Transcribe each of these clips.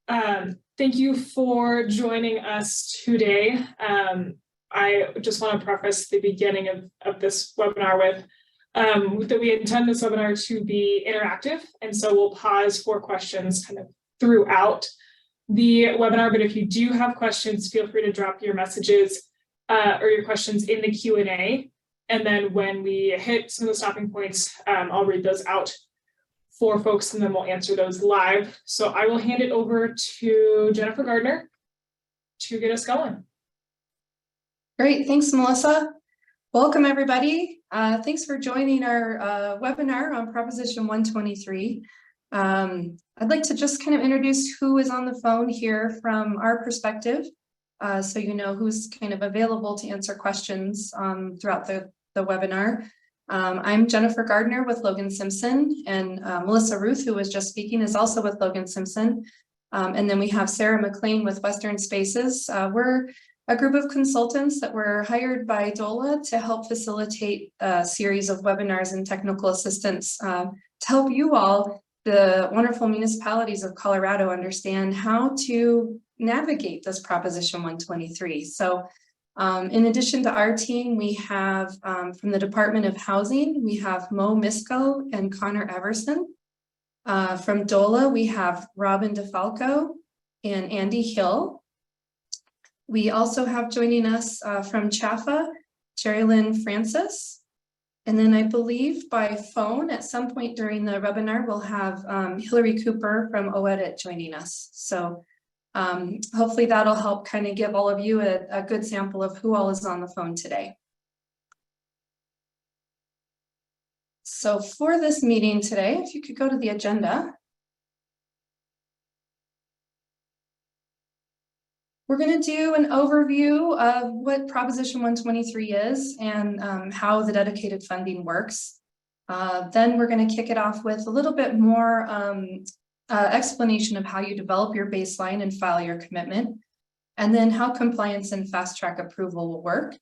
Thank you for joining us today. I just want to preface the beginning of this webinar with that we intend this webinar to be interactive, and so we'll pause for questions kind of throughout the webinar. But if you do have questions, feel free to drop your messages or your questions in the Q&A, and then when we hit some of the stopping points, I'll read those out for folks, and then we'll answer those live. So I will hand it over to Jennifer Gardner to get us going. Great, thanks, Melissa. Welcome, everybody. Thanks for joining our webinar on Proposition 123. I'd like to just kind of introduce who is on the phone here from our perspective, so you know who's kind of available to answer questions throughout the webinar. I'm Jennifer Gardner with Logan Simpson, and Melissa Ruth, who was just speaking, is also with Logan Simpson. And then we have Sarah McLean with Western Spaces. We're a group of consultants that were hired by DOLA to help facilitate a series of webinars and technical assistance to help you all, the wonderful municipalities of Colorado, understand how to navigate this Proposition 123. So in addition to our team, we have from the Department of Housing, we have Mo Misko and Connor Everson. From DOLA, we have Robin DeFalco and Andy Hill. We also have joining us from CHAFA, Jerry-Lynn Francis. And then I believe by phone at some point during the webinar, we'll have Hillary Cooper from OEdit joining us. So hopefully that'll help kind of give all of you a good sample of who all is on the phone today. So for this meeting today, if you could go to the agenda. We're going to do an overview of what Proposition 123 is and how the dedicated funding works. Then we're going to kick it off with a little bit more explanation of how you develop your baseline and file your commitment, and then how compliance and fast track approval will work,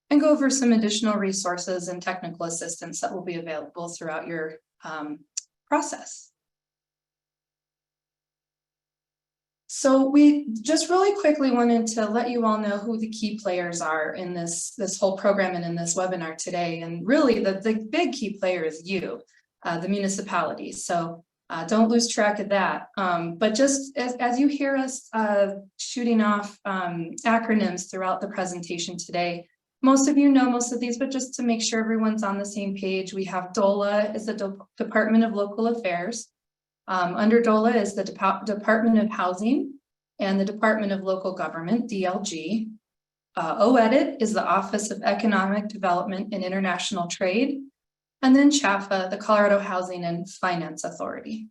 and go over some additional resources and technical assistance that will be available throughout your process. So we just really quickly wanted to let you all know who the key players are in this whole program and in this webinar today. And really the big key player is you, the municipalities. So don't lose track of that. But just as you hear us shooting off acronyms throughout the presentation today, most of you know most of these, but just to make sure everyone's on the same page, we have DOLA is the Department of Local Affairs. Under DOLA is the Department of Housing and the Department of Local Government, DLG. OEdit is the Office of Economic Development and International Trade. And then CHAFA, the Colorado Housing and Finance Authority.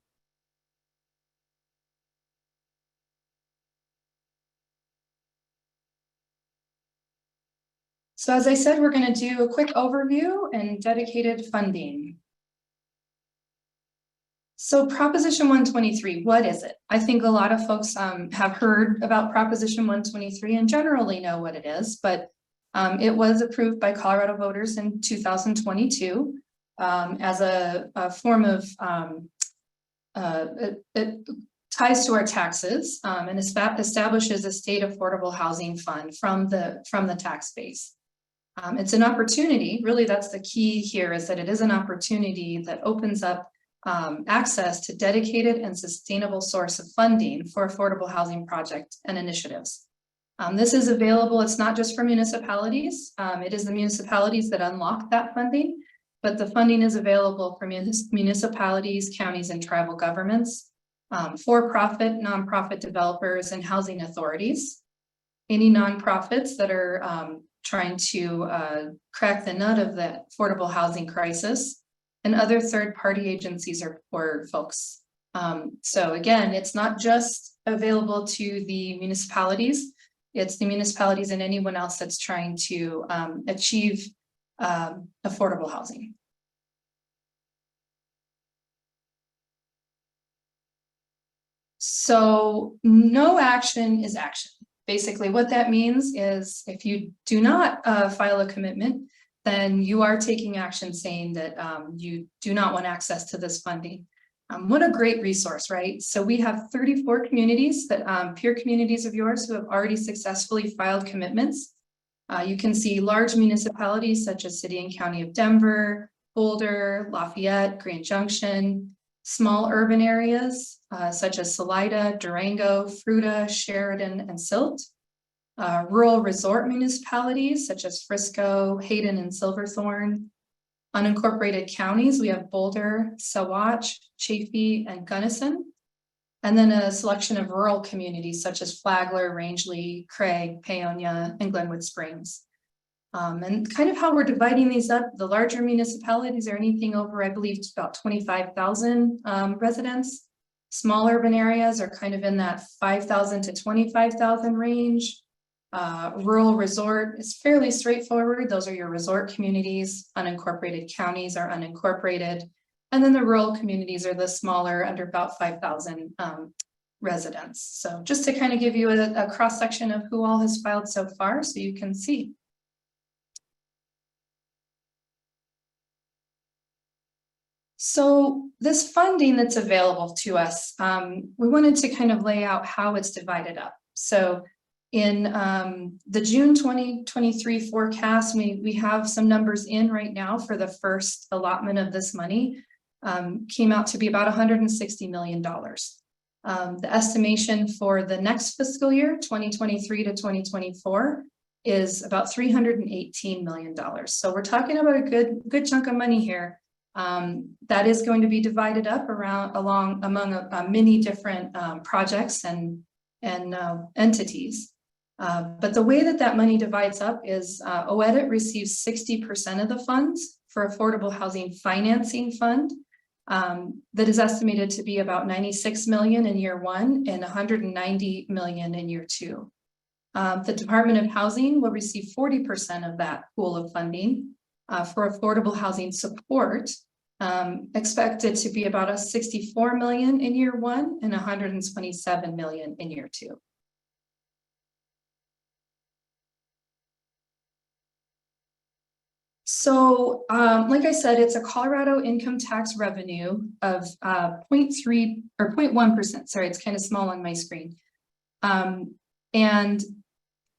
So as I said, we're going to do a quick overview and dedicated funding. So Proposition 123, what is it? I think a lot of folks have heard about Proposition 123 and generally know what it is, but it was approved by Colorado voters in 2022 as a form of, it ties to our taxes and establishes a state affordable housing fund from the tax base. It's an opportunity, really that's the key here, is that it is an opportunity that opens up access to dedicated and sustainable source of funding for affordable housing projects and initiatives. This is available, it's not just for municipalities, it is the municipalities that unlock that funding, but the funding is available for municipalities, counties, and tribal governments, for-profit, nonprofit developers, and housing authorities. Any nonprofits that are trying to crack the nut of the affordable housing crisis, and other third-party agencies or folks. So again, it's not just available to the municipalities, it's the municipalities and anyone else that's trying to achieve affordable housing. So no action is action. Basically what that means is if you do not file a commitment, then you are taking action saying that you do not want access to this funding. What a great resource, right? So we have 34 communities that peer communities of yours who have already successfully filed commitments. You can see large municipalities such as City and County of Denver, Boulder, Lafayette, Grand Junction, small urban areas such as Salida, Durango, Fruita, Sheridan, and Silt. Rural resort municipalities such as Frisco, Hayden, and Silverthorne. Unincorporated counties, we have Boulder, Saguache, Chaffee, and Gunnison. And then a selection of rural communities such as Flagler, Rangeley, Craig, Paonia, and Glenwood Springs. And kind of how we're dividing these up, the larger municipalities are anything over, I believe, about 25,000 residents. Small urban areas are kind of in that 5,000 to 25,000 range. Rural resort is fairly straightforward. Those are your resort communities. Unincorporated counties are unincorporated. And then the rural communities are the smaller, under about 5,000 residents. So just to kind of give you a cross section of who all has filed so far, so you can see. So this funding that's available to us, we wanted to kind of lay out how it's divided up. So in the June 2023 forecast, we have some numbers in right now for the first allotment of this money. Came out to be about $160 million. The estimation for the next fiscal year, 2023 to 2024, is about $318 million. So we're talking about a good chunk of money here. That is going to be divided up among many different projects and entities. But the way that money divides up is OEDIT receives 60% of the funds for Affordable Housing Financing Fund. That is estimated to be about $96 million in year one and $190 million in year two. The Department of Housing will receive 40% of that pool of funding for affordable housing support, expected to be about $64 million in year one and $127 million in year two. So, like I said, it's a Colorado income tax revenue of 0.3 or 0.1%. Sorry, it's kind of small on my screen. And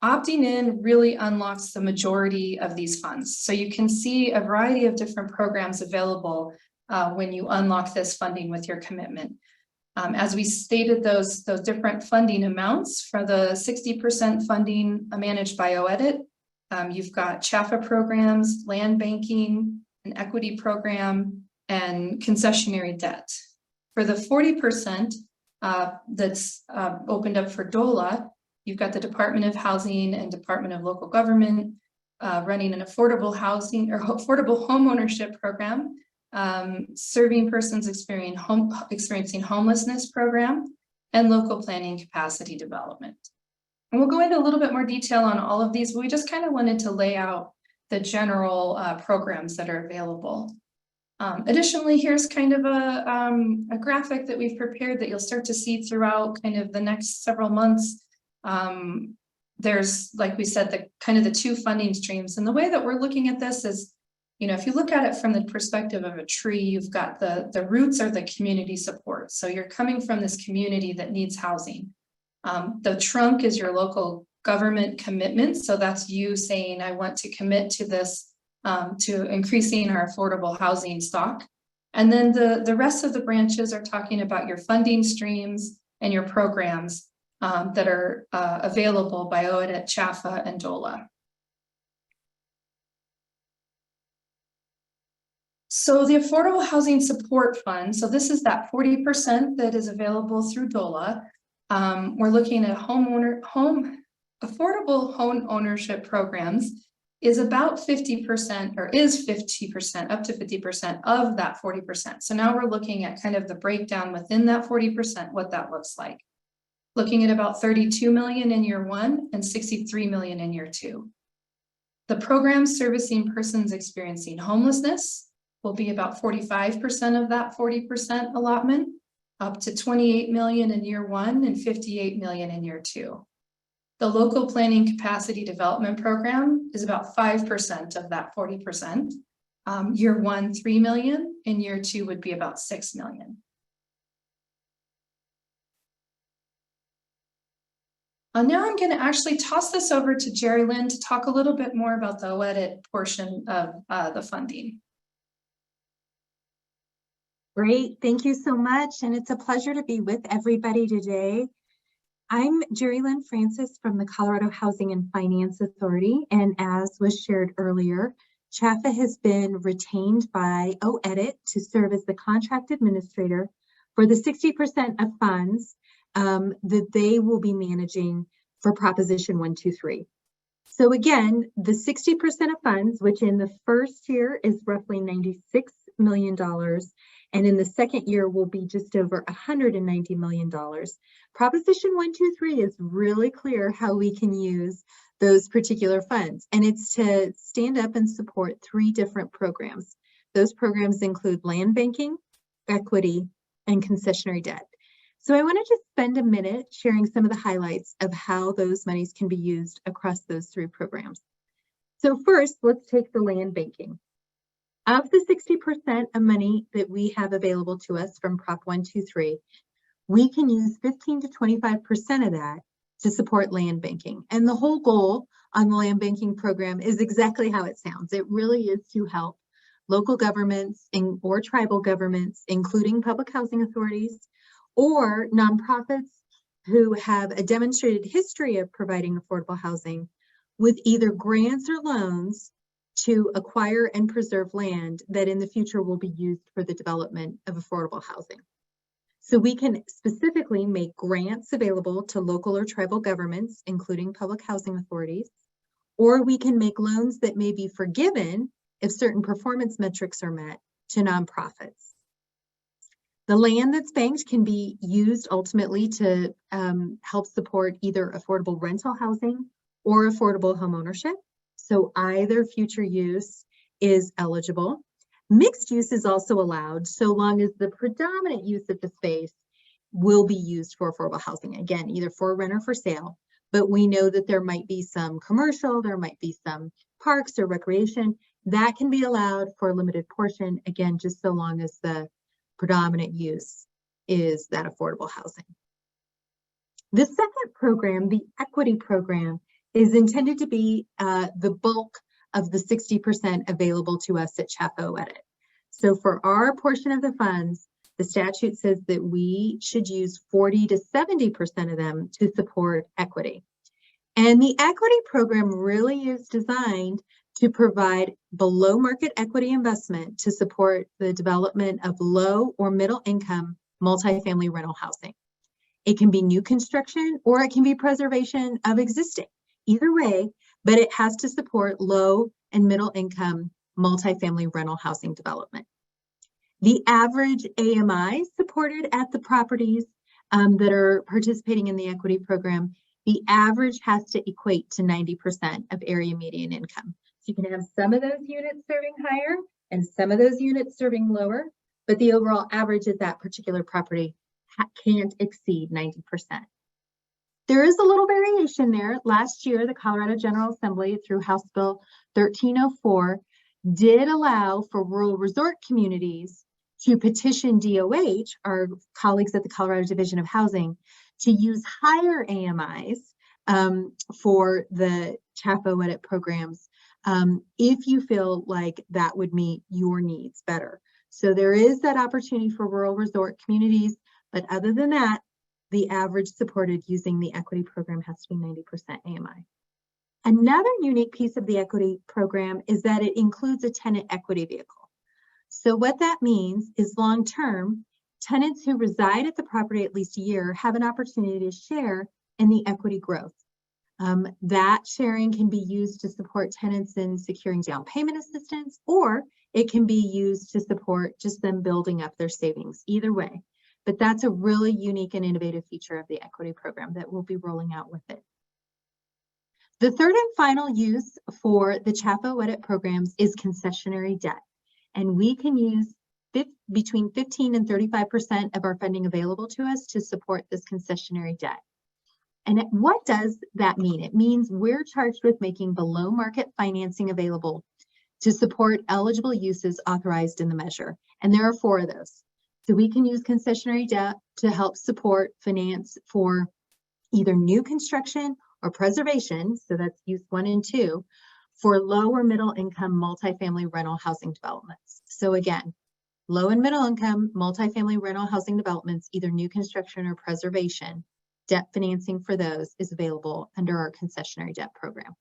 opting in really unlocks the majority of these funds. So you can see a variety of different programs available when you unlock this funding with your commitment. As we stated, those different funding amounts for the 60% funding managed by OEDIT. You've got CHAFA programs, land banking, an equity program, and concessionary debt. For the 40% that's opened up for DOLA, you've got the Department of Housing and Department of Local Government running an affordable housing or affordable home ownership program, serving persons experiencing homelessness program, and local planning capacity development. And we'll go into a little bit more detail on all of these, but we just kind of wanted to lay out the general programs that are available. Additionally, here's kind of a graphic that we've prepared that you'll start to see throughout kind of the next several months. There's, like we said, the two funding streams. And the way that we're looking at this is, you know, if you look at it from the perspective of a tree, you've got the roots are the community support. So you're coming from this community that needs housing. The trunk is your local government commitment. So that's you saying, I want to commit to this, to increasing our affordable housing stock. And then the rest of the branches are talking about your funding streams and your programs that are available by OEDIT, CHAFA, and DOLA. So the Affordable Housing Support Fund, so this is that 40% that is available through DOLA. We're looking at affordable home ownership programs is about 50% or is 50%, up to 50% of that 40%. So now we're looking at kind of the breakdown within that 40%, what that looks like. Looking at about 32 million in year one and 63 million in year two. The programs servicing persons experiencing homelessness will be about 45% of that 40% allotment, up to 28 million in year one and 58 million in year two. The local planning capacity development program is about 5% of that 40%. Year one, 3 million, and year two would be about 6 million. Now I'm going to actually toss this over to Jerry Lynn to talk a little bit more about the OEDIT portion of the funding. Great, thank you so much. And it's a pleasure to be with everybody today. I'm Jerry Lynn Francis from the Colorado Housing and Finance Authority. And as was shared earlier, CHFA has been retained by OEDIT to serve as the contract administrator for the 60% of funds that they will be managing for Proposition 123. So again, the 60% of funds, which in the first year is roughly $96 million, and in the second year will be just over $190 million. Proposition 123 is really clear how we can use those particular funds, and it's to stand up and support 3 different programs. Those programs include land banking, equity, and concessionary debt. So I want to just spend a minute sharing some of the highlights of how those monies can be used across those 3 programs. So first, let's take the land banking. Of the 60% of money that we have available to us from Prop 123, we can use 15 to 25% of that to support land banking. And the whole goal on the land banking program is exactly how it sounds. It really is to help local governments or tribal governments, including public housing authorities, or nonprofits who have a demonstrated history of providing affordable housing with either grants or loans to acquire and preserve land that in the future will be used for the development of affordable housing. So we can specifically make grants available to local or tribal governments, including public housing authorities, or we can make loans that may be forgiven if certain performance metrics are met to nonprofits. The land that's banked can be used ultimately to help support either affordable rental housing or affordable homeownership. So either future use is eligible. Mixed use is also allowed so long as the predominant use of the space will be used for affordable housing. Again, either for rent or for sale, but we know that there might be some commercial, there might be some parks or recreation that can be allowed for a limited portion, again, just so long as the predominant use is that affordable housing. The second program, the equity program, is intended to be the bulk of the 60% available to us at CHFA OEDIT. So for our portion of the funds, the statute says that we should use 40 to 70% of them to support equity. And the equity program really is designed to provide below market equity investment to support the development of low or middle income multifamily rental housing. It can be new construction or it can be preservation of existing. Either way, but it has to support low and middle income multifamily rental housing development. The average AMI supported at the properties that are participating in the equity program, the average has to equate to 90% of area median income. So you can have some of those units serving higher and some of those units serving lower, but the overall average at that particular property can't exceed 90%. There is a little variation there. Last year, the Colorado General Assembly, through House Bill 1304, did allow for rural resort communities to petition DOH, our colleagues at the Colorado Division of Housing, to use higher AMIs for the CHFA OEDIT programs if you feel like that would meet your needs better. So there is that opportunity for rural resort communities, but other than that, the average supported using the equity program has to be 90% AMI. Another unique piece of the equity program is that it includes a tenant equity vehicle. So what that means is long-term, tenants who reside at the property at least a year have an opportunity to share in the equity growth. That sharing can be used to support tenants in securing down payment assistance, or it can be used to support just them building up their savings, either way. But that's a really unique and innovative feature of the equity program that we'll be rolling out with it. The third and final use for the CHFA OEDIT programs is concessionary debt. And we can use between 15 and 35% of our funding available to us to support this concessionary debt. And what does that mean? It means we're charged with making below market financing available to support eligible uses authorized in the measure. And there are 4 of those. So we can use concessionary debt to help support finance for either new construction or preservation, so that's use 1 and 2, for low or middle income multifamily rental housing developments. So again, low and middle income multifamily rental housing developments, either new construction or preservation, debt financing for those is available under our concessionary debt program.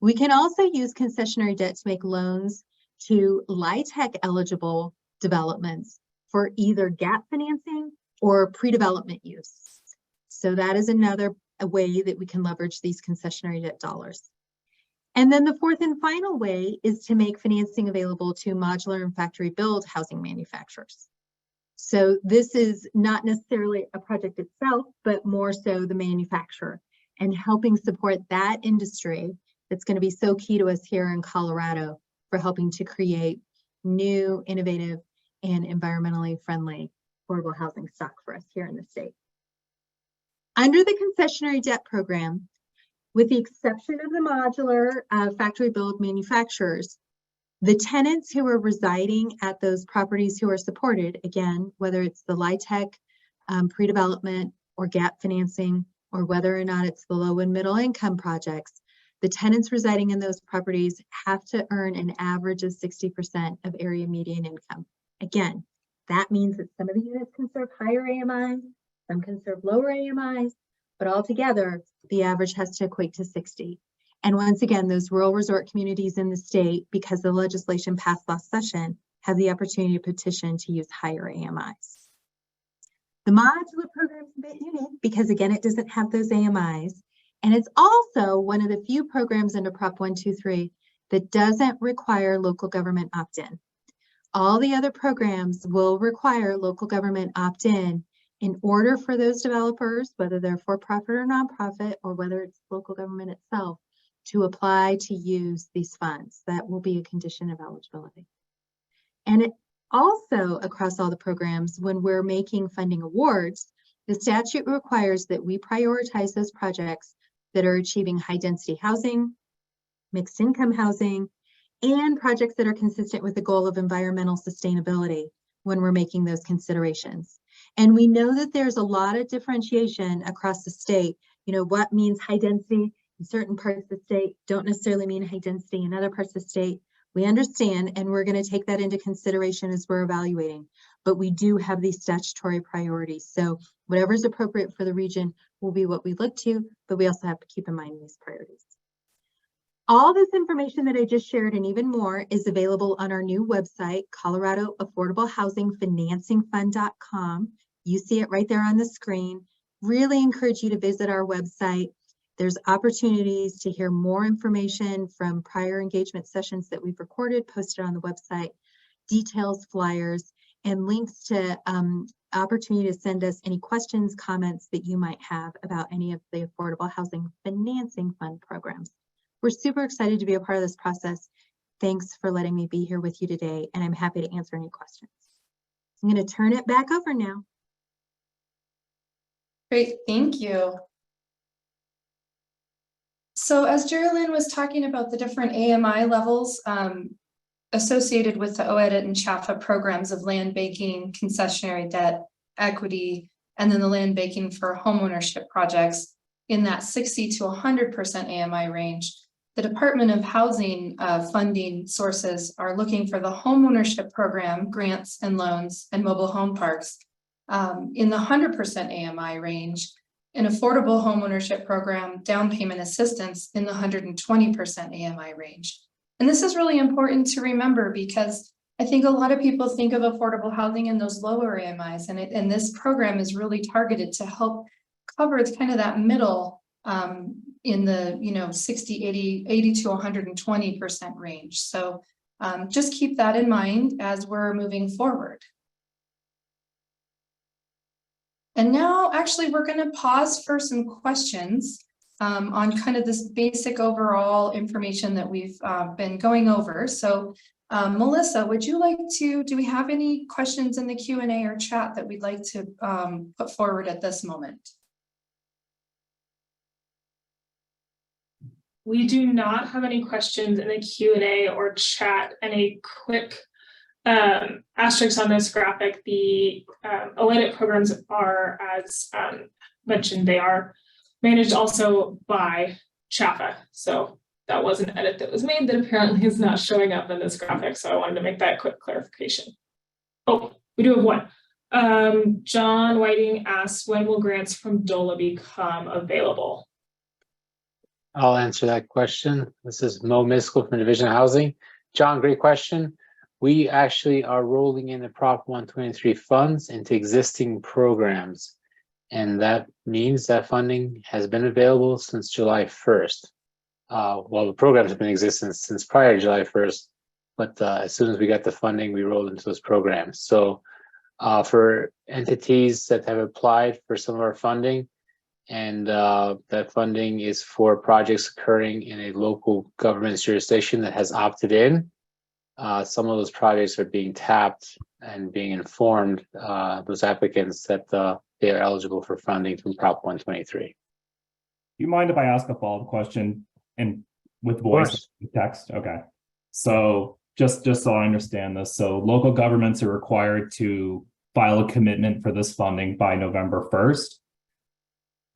We can also use concessionary debt to make loans to LIHTC eligible developments for either gap financing or pre-development use. So that is another way that we can leverage these concessionary debt dollars. And then the fourth and final way is to make financing available to modular and factory build housing manufacturers. So this is not necessarily a project itself, but more so the manufacturer and helping support that industry that's going to be so key to us here in Colorado for helping to create new, innovative, and environmentally friendly affordable housing stock for us here in the state. Under the concessionary debt program, with the exception of the modular factory build manufacturers, the tenants who are residing at those properties who are supported, again, whether it's the LIHTC pre-development or gap financing, or whether or not it's the low and middle income projects, the tenants residing in those properties have to earn an average of 60% of area median income. Again, that means that some of the units can serve higher AMIs, some can serve lower AMIs, but altogether, the average has to equate to 60. And once again, those rural resort communities in the state, because the legislation passed last session, have the opportunity to petition to use higher AMIs. The modular program is a bit unique because, again, it doesn't have those AMIs. And it's also one of the few programs under Prop 123 that doesn't require local government opt-in. All the other programs will require local government opt-in in order for those developers, whether they're for-profit or nonprofit, or whether it's local government itself, to apply to use these funds. That will be a condition of eligibility. And it also, across all the programs, when we're making funding awards, the statute requires that we prioritize those projects that are achieving high density housing, mixed income housing, and projects that are consistent with the goal of environmental sustainability when we're making those considerations. And we know that there's a lot of differentiation across the state. You know, what means high density in certain parts of the state don't necessarily mean high density in other parts of the state. We understand, and we're going to take that into consideration as we're evaluating, but we do have these statutory priorities. So whatever is appropriate for the region will be what we look to, but we also have to keep in mind these priorities. All this information that I just shared and even more is available on our new website, Colorado Affordable Housing Financing Fund.com. You see it right there on the screen. Really encourage you to visit our website. There's opportunities to hear more information from prior engagement sessions that we've recorded, posted on the website, details, flyers, and links to opportunity to send us any questions, comments that you might have about any of the Affordable Housing Financing Fund programs. We're super excited to be a part of this process. Thanks for letting me be here with you today, and I'm happy to answer any questions. I'm going to turn it back over now. Great, thank you. So as Geraldine was talking about the different AMI levels associated with the OEDIT and CHAFA programs of land banking, concessionary debt, equity, and then the land banking for homeownership projects in that 60 to 100% AMI range, the Department of Housing funding sources are looking for the homeownership program, grants and loans, and mobile home parks in the 100% AMI range, an affordable homeownership program, down payment assistance in the 120% AMI range. And this is really important to remember because I think a lot of people think of affordable housing in those lower AMIs, and this program is really targeted to help cover kind of that middle in the 60, 80 to 120% range. So just keep that in mind as we're moving forward. And now actually we're going to pause for some questions on kind of this basic overall information that we've been going over. So Melissa, would you like to, do we have any questions in the Q&A or chat that we'd like to put forward at this moment? We do not have any questions in the Q&A or chat. And a quick asterisk on this graphic, the OEDIT programs are, as mentioned, they are managed also by CHAFA. So that was an edit that was made that apparently is not showing up in this graphic. So I wanted to make that quick clarification. Oh, we do have one. John Whiting asks, when will grants from DOLA become available? I'll answer that question. This is Mo Miskell from the Division of Housing. John, great question. We actually are rolling in the Prop 123 funds into existing programs. And that means that funding has been available since July 1st. Well, the programs have been in existence since prior to July 1st, but as soon as we got the funding, we rolled into those programs. So for entities that have applied for some of our funding, and that funding is for projects occurring in a local government jurisdiction that has opted in. Some of those projects are being tapped and being informed, those applicants, that they are eligible for funding from Prop 123. You mind if I ask a follow-up question and with voice text? Okay. So just so I understand this, so local governments are required to file a commitment for this funding by November 1st.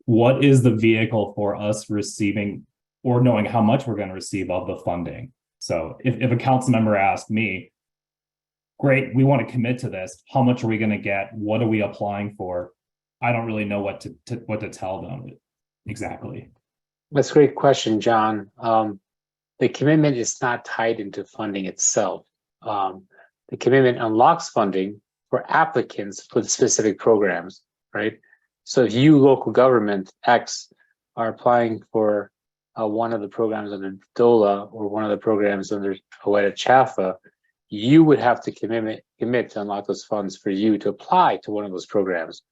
What is the vehicle for us receiving or knowing how much we're going to receive of the funding? So if a council member asked me, great, we want to commit to this, how much are we going to get? What are we applying for? I don't really know what to tell them exactly. That's a great question, John. The commitment is not tied into funding itself. The commitment unlocks funding for applicants for the specific programs, right? So if you, local government X, are applying for one of the programs under DOLA or one of the programs under OEDA CHAFA, you would have to commit to unlock those funds for you to apply to one of those programs.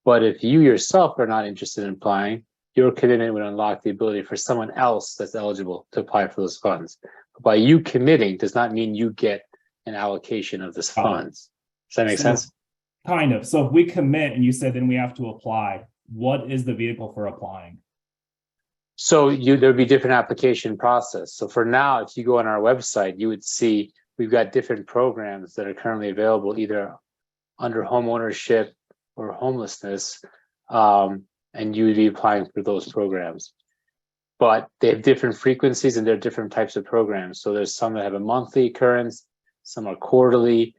But if you yourself are not interested in applying, your commitment would unlock the ability for someone else that's eligible to apply for those funds. But by you committing does not mean you get an allocation of those funds. Does that make sense? Kind of. So if we commit and you said then we have to apply, what is the vehicle for applying? So there'd be different application process. So for now, if you go on our website, you would see we've got different programs that are currently available either under home ownership or homelessness, and you would be applying for those programs. But they have different frequencies and there are different types of programs. So there's some that have a monthly occurrence, some are quarterly,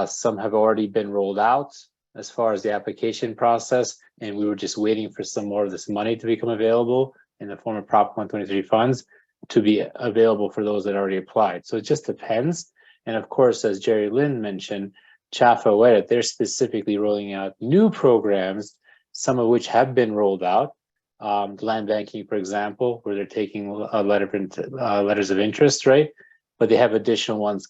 some have already been rolled out as far as the application process, and we were just waiting for some more of this money to become available in the form of Prop 123 funds to be available for those that already applied. So it just depends. And of course, as Jerry Lynn mentioned, CHAFA OEDA, they're specifically rolling out new programs, some of which have been rolled out. Land banking, for example, where they're taking letters of interest, right? But they have additional ones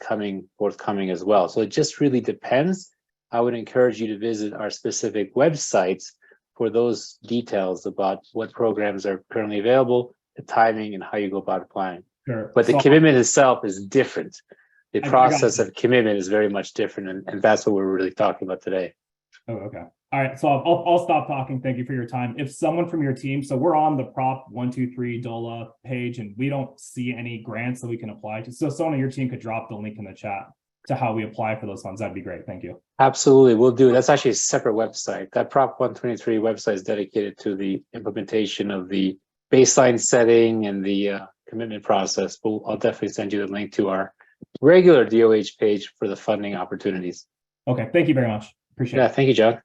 forthcoming as well. So it just really depends. I would encourage you to visit our specific websites for those details about what programs are currently available, the timing, and how you go about applying. Sure. But the commitment itself is different. The process of commitment is very much different, and that's what we're really talking about today. Oh, okay. All right. So I'll stop talking. Thank you for your time. If someone from your team, so we're on the Prop 123 DOLA page and we don't see any grants that we can apply to. So someone on your team could drop the link in the chat to how we apply for those funds. That'd be great. Thank you. Absolutely. We'll do. That's actually a separate website. That Prop 123 website is dedicated to the implementation of the baseline setting and the commitment process. But I'll definitely send you the link to our regular DOH page for the funding opportunities. Okay. Thank you very much. Appreciate it. Yeah. Thank you, John.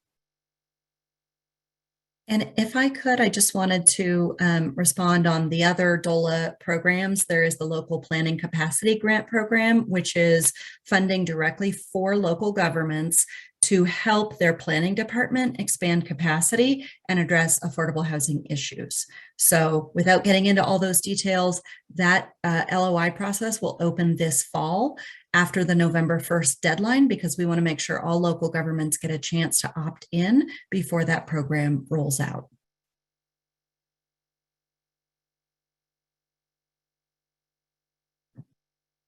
And if I could, I just wanted to respond on the other DOLA programs. There is the Local Planning Capacity Grant Program, which is funding directly for local governments to help their planning department expand capacity and address affordable housing issues. So without getting into all those details, that LOI process will open this fall after the November 1st deadline, because we want to make sure all local governments get a chance to opt in before that program rolls out.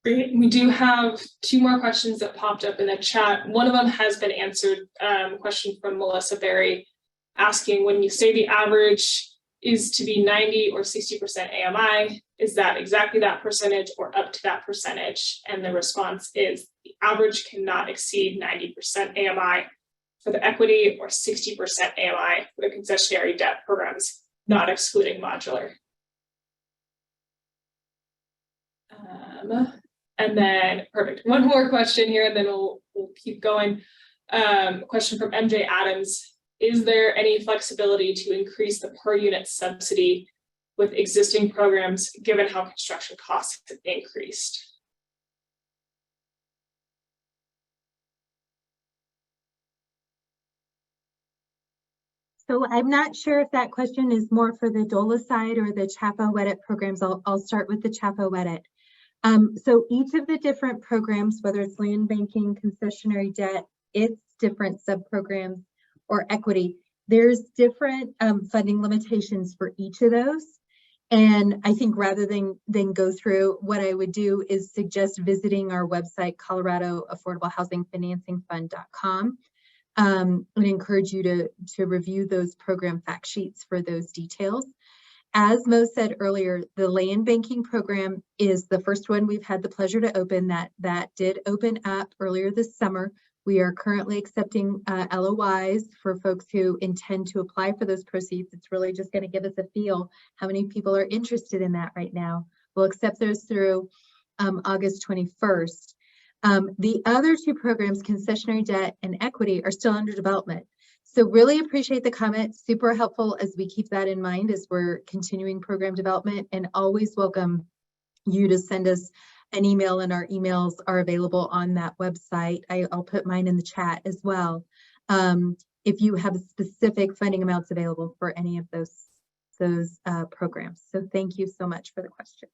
Great. We do have two more questions that popped up in the chat. One of them has been answered. Question from Melissa Berry asking, when you say the average is to be 90 or 60% AMI, is that exactly that percentage or up to that percentage? And the response is the average cannot exceed 90% AMI for the equity or 60% AMI for the concessionary debt programs, not excluding modular. And then, perfect. One more question here, and then we'll keep going. Question from MJ Adams. Is there any flexibility to increase the per unit subsidy with existing programs, given how construction costs have increased? So I'm not sure if that question is more for the DOLA side or the CHAPA-WEDIT programs. I'll start with the CHAPA-WEDIT. So each of the different programs, whether it's land banking, concessionary debt, its different sub-programs or equity, there's different funding limitations for each of those. And I think rather than go through, what I would do is suggest visiting our website, coloradoaffordablehousingfinancingfund.com. And encourage you to review those program fact sheets for those details. As Mo said earlier, the land banking program is the first one we've had the pleasure to open. That did open up earlier this summer. We are currently accepting LOIs for folks who intend to apply for those proceeds. It's really just going to give us a feel how many people are interested in that right now. We'll accept those through August 21st. The other two programs, concessionary debt and equity, are still under development. So really appreciate the comment. Super helpful as we keep that in mind as we're continuing program development, and always welcome you to send us an email, and our emails are available on that website. I'll put mine in the chat as well. If you have specific funding amounts available for any of those programs. So thank you so much for the question.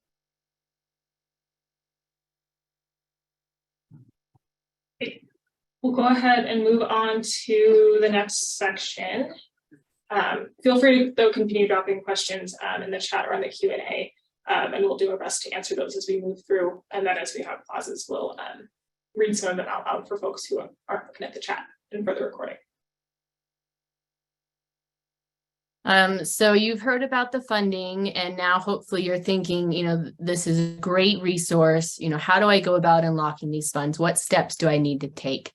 We'll go ahead and move on to the next section. Feel free to, though, continue dropping questions in the chat or on the Q&A, and we'll do our best to answer those as we move through. And then as we have pauses, we'll read some of them out loud for folks who aren't looking at the chat and for the recording. So you've heard about the funding, and now hopefully you're thinking, this is a great resource. How do I go about unlocking these funds? What steps do I need to take?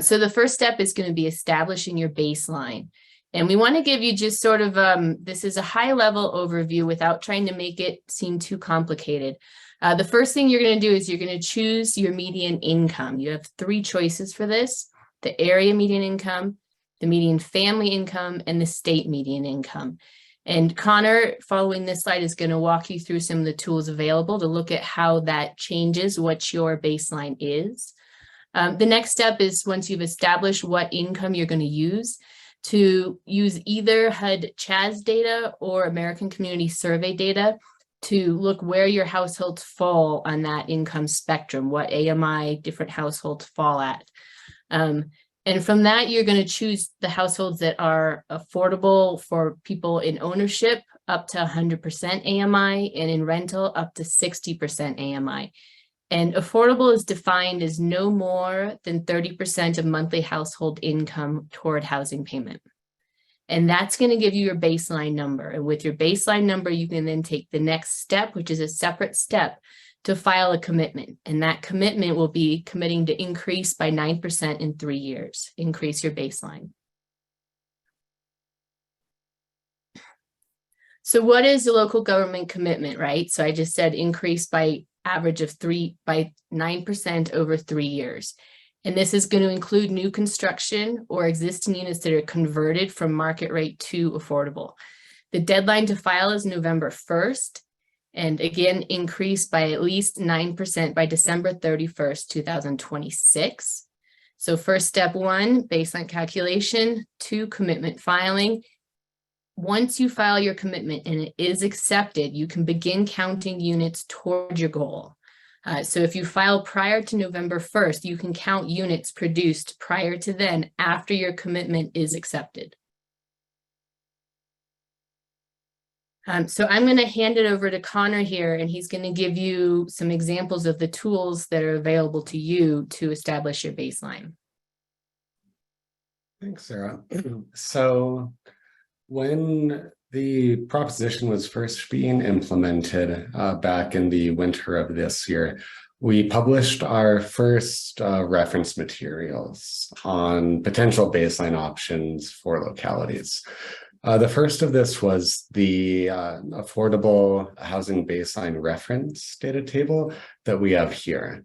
So the first step is going to be establishing your baseline. And we want to give you just sort of, this is a high level overview without trying to make it seem too complicated. The first thing you're going to do is you're going to choose your median income. You have three choices for this: the area median income, the median family income, and the state median income. And Connor, following this slide, is going to walk you through some of the tools available to look at how that changes what your baseline is. The next step is, once you've established what income you're going to use either HUD CHAS data or American Community Survey data to look where your households fall on that income spectrum, what AMI different households fall at. And from that, you're going to choose the households that are affordable for people in ownership up to 100% AMI, and in rental up to 60% AMI. And affordable is defined as no more than 30% of monthly household income toward housing payment. And that's going to give you your baseline number. And with your baseline number, you can then take the next step, which is a separate step, to file a commitment. And that commitment will be committing to increase by 9% in 3 years, increase your baseline. So what is the local government commitment, right? So I just said increase by average of 9% over 3 years. And this is going to include new construction or existing units that are converted from market rate to affordable. The deadline to file is November 1st. And again, increase by at least 9% by December 31st, 2026. So first step 1, baseline calculation. 2, commitment filing. Once you file your commitment and it is accepted, you can begin counting units toward your goal. So if you file prior to November 1st, you can count units produced prior to then after your commitment is accepted. So I'm going to hand it over to Connor here, and he's going to give you some examples of the tools that are available to you to establish your baseline. Thanks, Sarah. So when the proposition was first being implemented back in the winter of this year, we published our first reference materials on potential baseline options for localities. The first of this was the affordable housing baseline reference data table that we have here.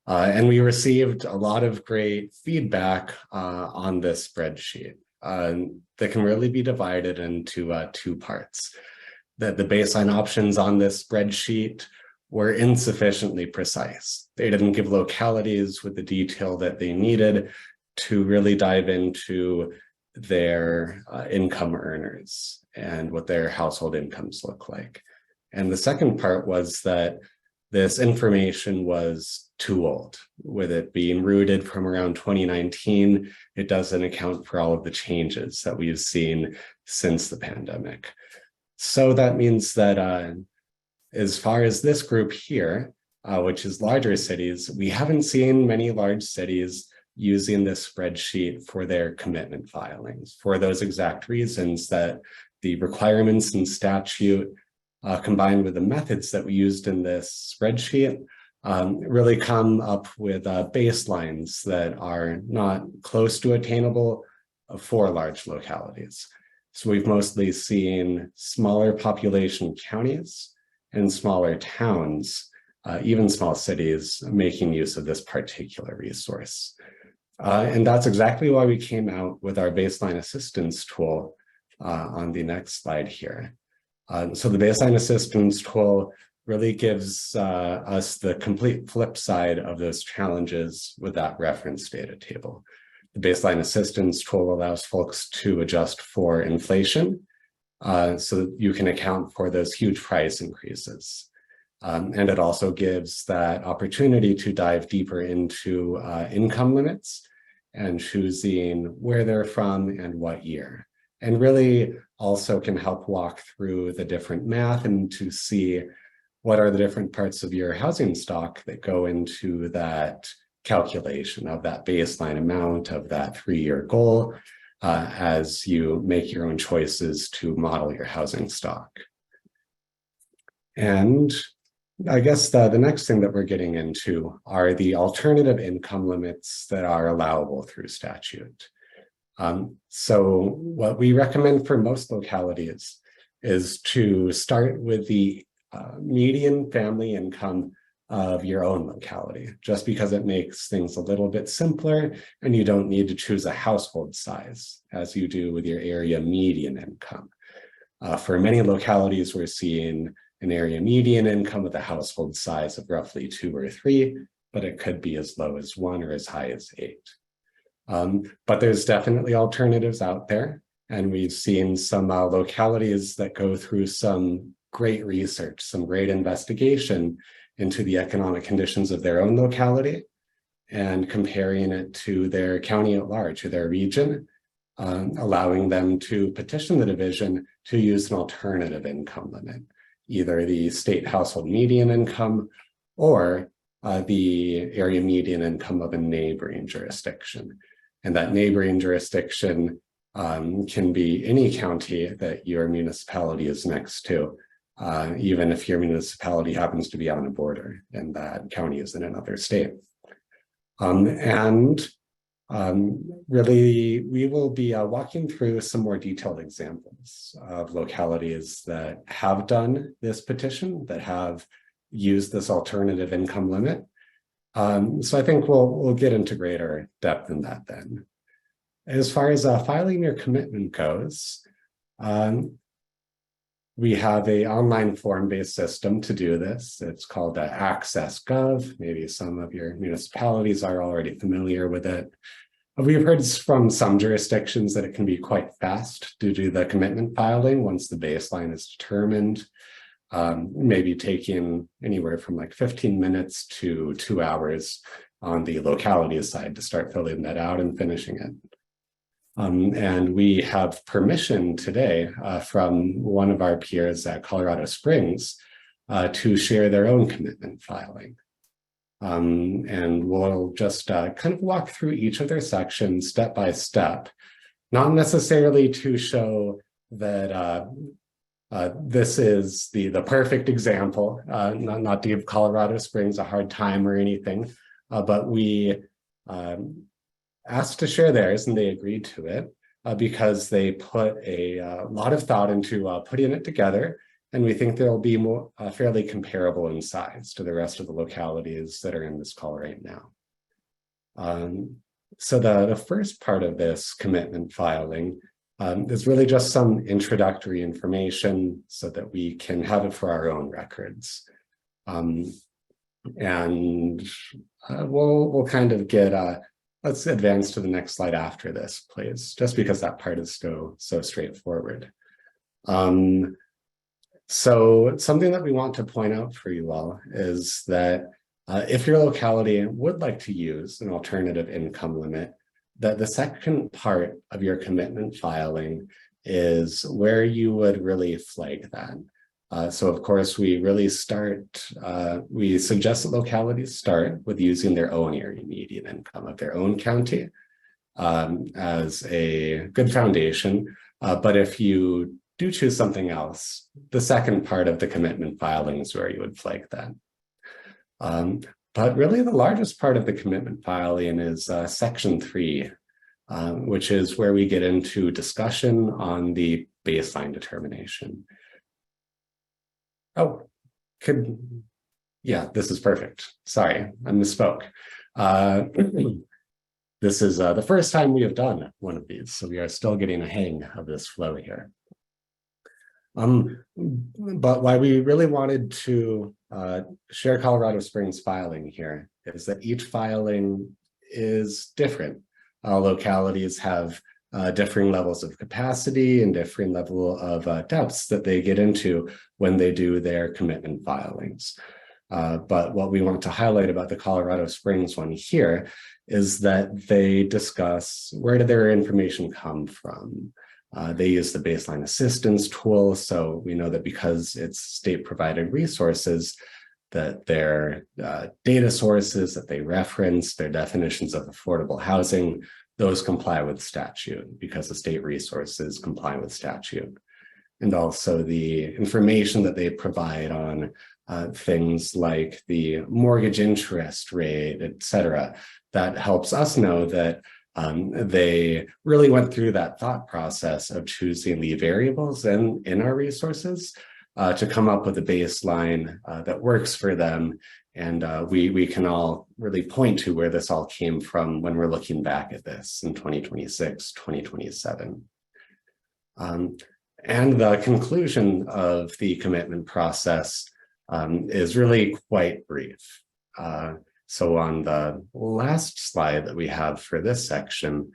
And we received a lot of great feedback on this spreadsheet that can really be divided into two parts. That the baseline options on this spreadsheet were insufficiently precise. They didn't give localities with the detail that they needed to really dive into their income earners and what their household incomes look like. And the second part was that this information was too old. With it being rooted from around 2019, it doesn't account for all of the changes that we've seen since the pandemic. So that means that as far as this group here, which is larger cities, we haven't seen many large cities using this spreadsheet for their commitment filings for those exact reasons that the requirements in statute combined with the methods that we used in this spreadsheet really come up with baselines that are not close to attainable for large localities. So we've mostly seen smaller population counties and smaller towns, even small cities, making use of this particular resource. And that's exactly why we came out with our baseline assistance tool on the next slide here. So the baseline assistance tool really gives us the complete flip side of those challenges with that reference data table. The baseline assistance tool allows folks to adjust for inflation so that you can account for those huge price increases. And it also gives that opportunity to dive deeper into income limits and choosing where they're from and what year. And really also can help walk through the different math and to see what are the different parts of your housing stock that go into that calculation of that baseline amount of that 3-year goal as you make your own choices to model your housing stock. And I guess the next thing that we're getting into are the alternative income limits that are allowable through statute. So what we recommend for most localities is to start with the median family income of your own locality, just because it makes things a little bit simpler and you don't need to choose a household size as you do with your area median income. For many localities, we're seeing an area median income with a household size of roughly 2 or 3, but it could be as low as 1 or as high as 8. But there's definitely alternatives out there. And we've seen some localities that go through some great research, some great investigation into the economic conditions of their own locality and comparing it to their county at large or their region, allowing them to petition the division to use an alternative income limit, either the state household median income or the area median income of a neighboring jurisdiction. And that neighboring jurisdiction can be any county that your municipality is next to, even if your municipality happens to be on a border and that county is in another state. Really, we will be walking through some more detailed examples of localities that have done this petition, that have used this alternative income limit. So I think we'll get into greater depth in that then. As far as filing your commitment goes, we have an online form-based system to do this. It's called Access Gov. Maybe some of your municipalities are already familiar with it. We've heard from some jurisdictions that it can be quite fast to do the commitment filing once the baseline is determined, maybe taking anywhere from like 15 minutes to 2 hours on the locality side to start filling that out and finishing it. And we have permission today from one of our peers at Colorado Springs to share their own commitment filing. And we'll just kind of walk through each of their sections step by step, not necessarily to show that This is the perfect example, not to give Colorado Springs a hard time or anything, but we asked to share theirs and they agreed to it because they put a lot of thought into putting it together. And we think they'll be more fairly comparable in size to the rest of the localities that are in this call right now. So the first part of this commitment filing is really just some introductory information so that we can have it for our own records. We'll kind of get, let's advance to the next slide after this, please, just because that part is so straightforward. So something that we want to point out for you all is that if your locality would like to use an alternative income limit, that the second part of your commitment filing is where you would really flag that. So of course, we suggest that localities start with using their own area median income of their own county as a good foundation. But if you do choose something else, the second part of the commitment filing is where you would flag that. But really the largest part of the commitment filing is section 3, which is where we get into discussion on the baseline determination. Yeah, this is perfect. Sorry, I misspoke. This is the first time we have done one of these, so we are still getting a hang of this flow here. But why we really wanted to share Colorado Springs filing here is that each filing is different. Localities have differing levels of capacity and differing level of depths that they get into when they do their commitment filings. But what we want to highlight about the Colorado Springs one here is that they discuss where did their information come from. They use the baseline assistance tool. So we know that because it's state provided resources, that their data sources that they reference, their definitions of affordable housing, those comply with statute because the state resources comply with statute. And also the information that they provide on things like the mortgage interest rate, et cetera, that helps us know that they really went through that thought process of choosing the variables in our resources to come up with a baseline that works for them. And we can all really point to where this all came from when we're looking back at this in 2026, 2027. And the conclusion of the commitment process is really quite brief. So on the last slide that we have for this section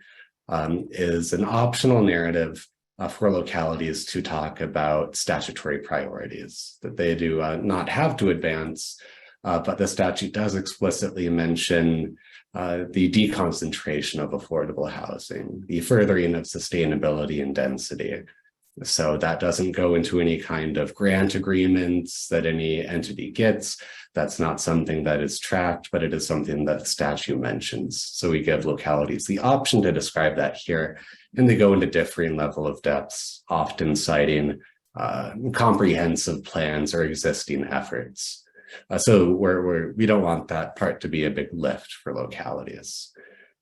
is an optional narrative for localities to talk about statutory priorities that they do not have to advance, but the statute does explicitly mention the deconcentration of affordable housing, the furthering of sustainability and density. So that doesn't go into any kind of grant agreements that any entity gets. That's not something that is tracked, but it is something that the statute mentions. So we give localities the option to describe that here, and they go into differing level of depths, often citing comprehensive plans or existing efforts. So we don't want that part to be a big lift for localities.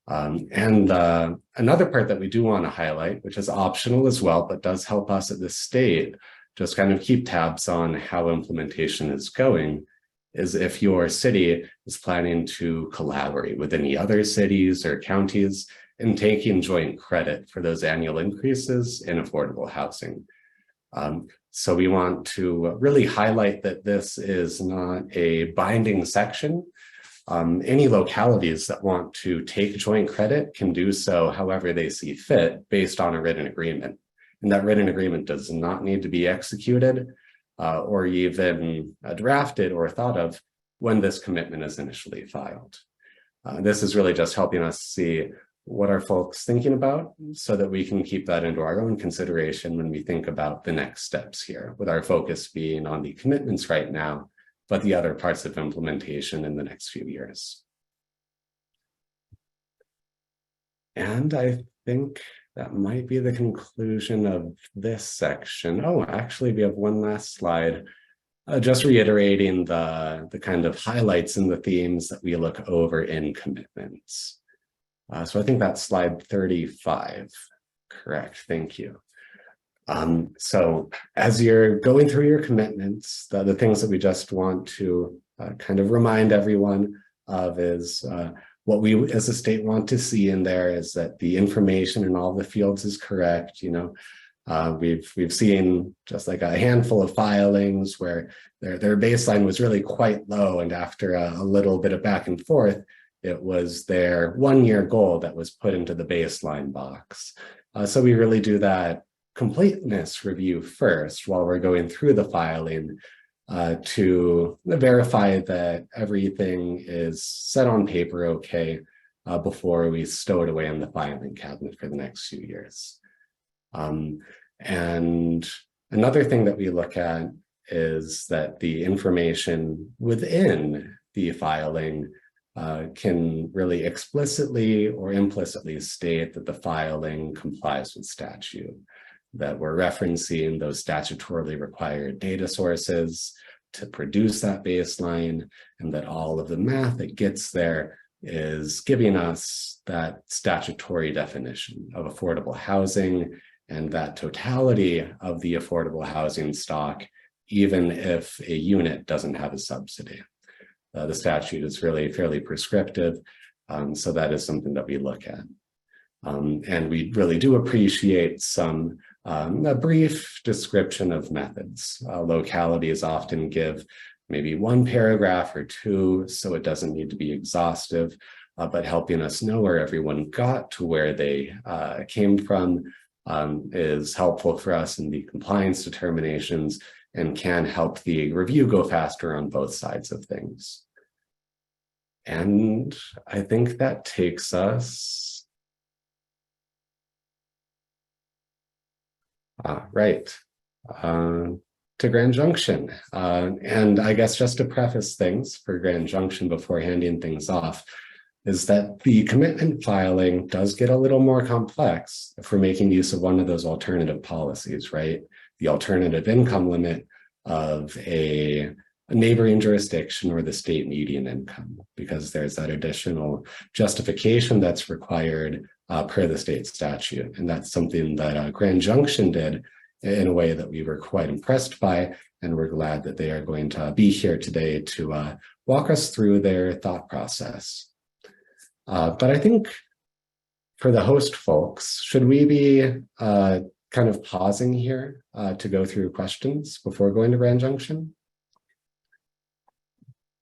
Another part that we do want to highlight, which is optional as well, but does help us at this state just kind of keep tabs on how implementation is going, is if your city is planning to collaborate with any other cities or counties in taking joint credit for those annual increases in affordable housing. So we want to really highlight that this is not a binding section. Any localities that want to take joint credit can do so however they see fit based on a written agreement. And that written agreement does not need to be executed or even drafted or thought of when this commitment is initially filed. This is really just helping us see what are folks thinking about so that we can keep that into our own consideration when we think about the next steps here, with our focus being on the commitments right now, but the other parts of implementation in the next few years. And I think that might be the conclusion of this section. Oh, actually, we have one last slide. Just reiterating the kind of highlights and the themes that we look over in commitments. So I think that's slide 35. Correct, thank you. So as you're going through your commitments, the things that we just want to kind of remind everyone of is what we as a state want to see in there is that the information in all the fields is correct. You know, we've seen just like a handful of filings where their baseline was really quite low, and after a little bit of back and forth, it was their 1 year goal that was put into the baseline box. So we really do that completeness review first while we're going through the filing to verify that everything is set on paper okay before we stow it away in the filing cabinet for the next few years. And another thing that we look at is that the information within the filing can really explicitly or implicitly state that the filing complies with statute, that we're referencing those statutorily required data sources to produce that baseline, and that all of the math that gets there is giving us that statutory definition of affordable housing and that totality of the affordable housing stock, even if a unit doesn't have a subsidy. The statute is really fairly prescriptive, so that is something that we look at. And we really do appreciate a brief description of methods. Localities often give maybe one paragraph or two, so it doesn't need to be exhaustive, but helping us know where everyone got to where they came from is helpful for us in the compliance determinations and can help the review go faster on both sides of things. And I think that takes us right to Grand Junction. And I guess just to preface things for Grand Junction before handing things off, is that the commitment filing does get a little more complex if we're making use of one of those alternative policies, right? The alternative income limit of a neighboring jurisdiction or the state median income, because there's that additional justification that's required per the state statute. And that's something that Grand Junction did in a way that we were quite impressed by, and we're glad that they are going to be here today to walk us through their thought process. But I think for the host folks, should we be kind of pausing here to go through questions before going to Grand Junction?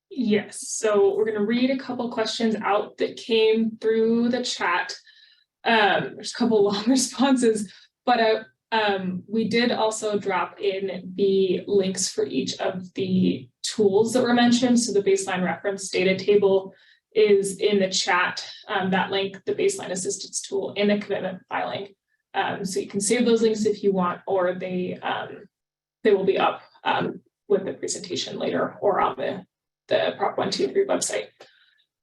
Yes, so we're going to read a couple questions out that came through the chat. There's a couple long responses, but we did also drop in the links for each of the tools that were mentioned. So the baseline reference data table is in the chat, that link, the baseline assistance tool, in the commitment filing. So you can save those links if you want, or they will be up with the presentation later or on the Prop 123 website.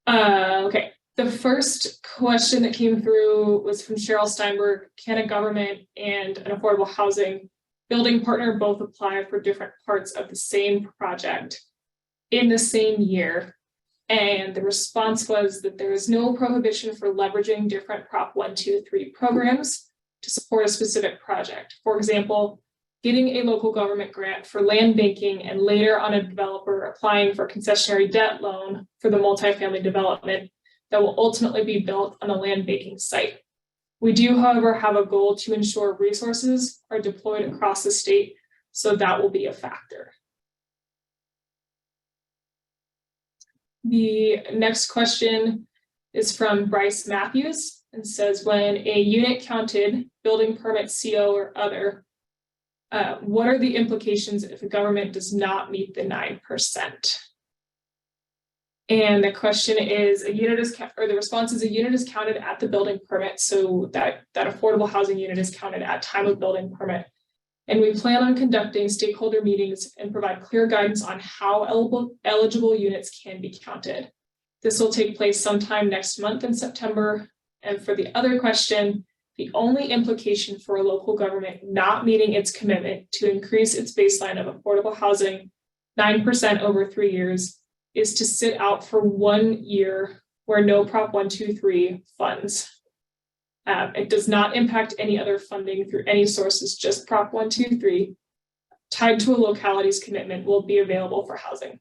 Okay, the first question that came through was from Cheryl Steinberg. Can a government and an affordable housing building partner both apply for different parts of the same project in the same year? And the response was that there is no prohibition for leveraging different Prop 123 programs to support a specific project. For example, getting a local government grant for land banking and later on a developer applying for concessionary debt loan for the multifamily development that will ultimately be built on a land banking site. We do, however, have a goal to ensure resources are deployed across the state, so that will be a factor. The next question is from Bryce Matthews and says, when a unit counted, building permit, CO, or other, what are the implications if a government does not meet the 9%? And the question is, the response is a unit is counted at the building permit, so that affordable housing unit is counted at time of building permit. And we plan on conducting stakeholder meetings and provide clear guidance on how eligible units can be counted. This will take place sometime next month in September. And for the other question, The only implication for a local government not meeting its commitment to increase its baseline of affordable housing 9% over 3 years is to sit out for 1 year where no Prop 123 funds. It does not impact any other funding through any sources, just Prop 123 tied to a locality's commitment will be available for housing.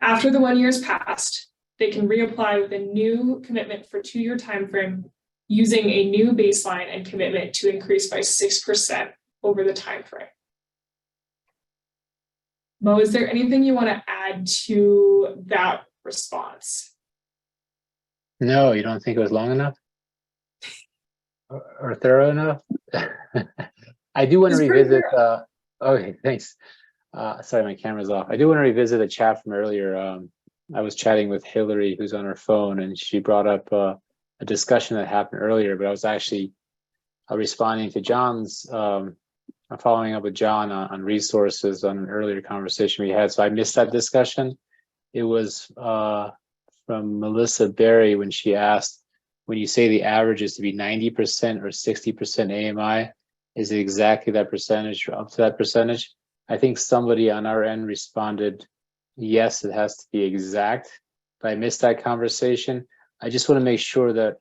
After the 1 year is passed, they can reapply with a new commitment for 2-year timeframe using a new baseline and commitment to increase by 6% over the timeframe. Mo, is there anything you want to add to that response? No, you don't think it was long enough? Or thorough enough? I do want to revisit, okay, thanks. Sorry, my camera's off. I do want to revisit a chat from earlier. I was chatting with Hillary, who's on her phone, and she brought up a discussion that happened earlier, but I was actually responding to John's, following up with John on resources on an earlier conversation we had. So I missed that discussion. It was from Melissa Berry when she asked, when you say the average is to be 90% or 60% AMI, is it exactly that percentage or up to that percentage? I think somebody on our end responded, yes, it has to be exact, but I missed that conversation. I just want to make sure that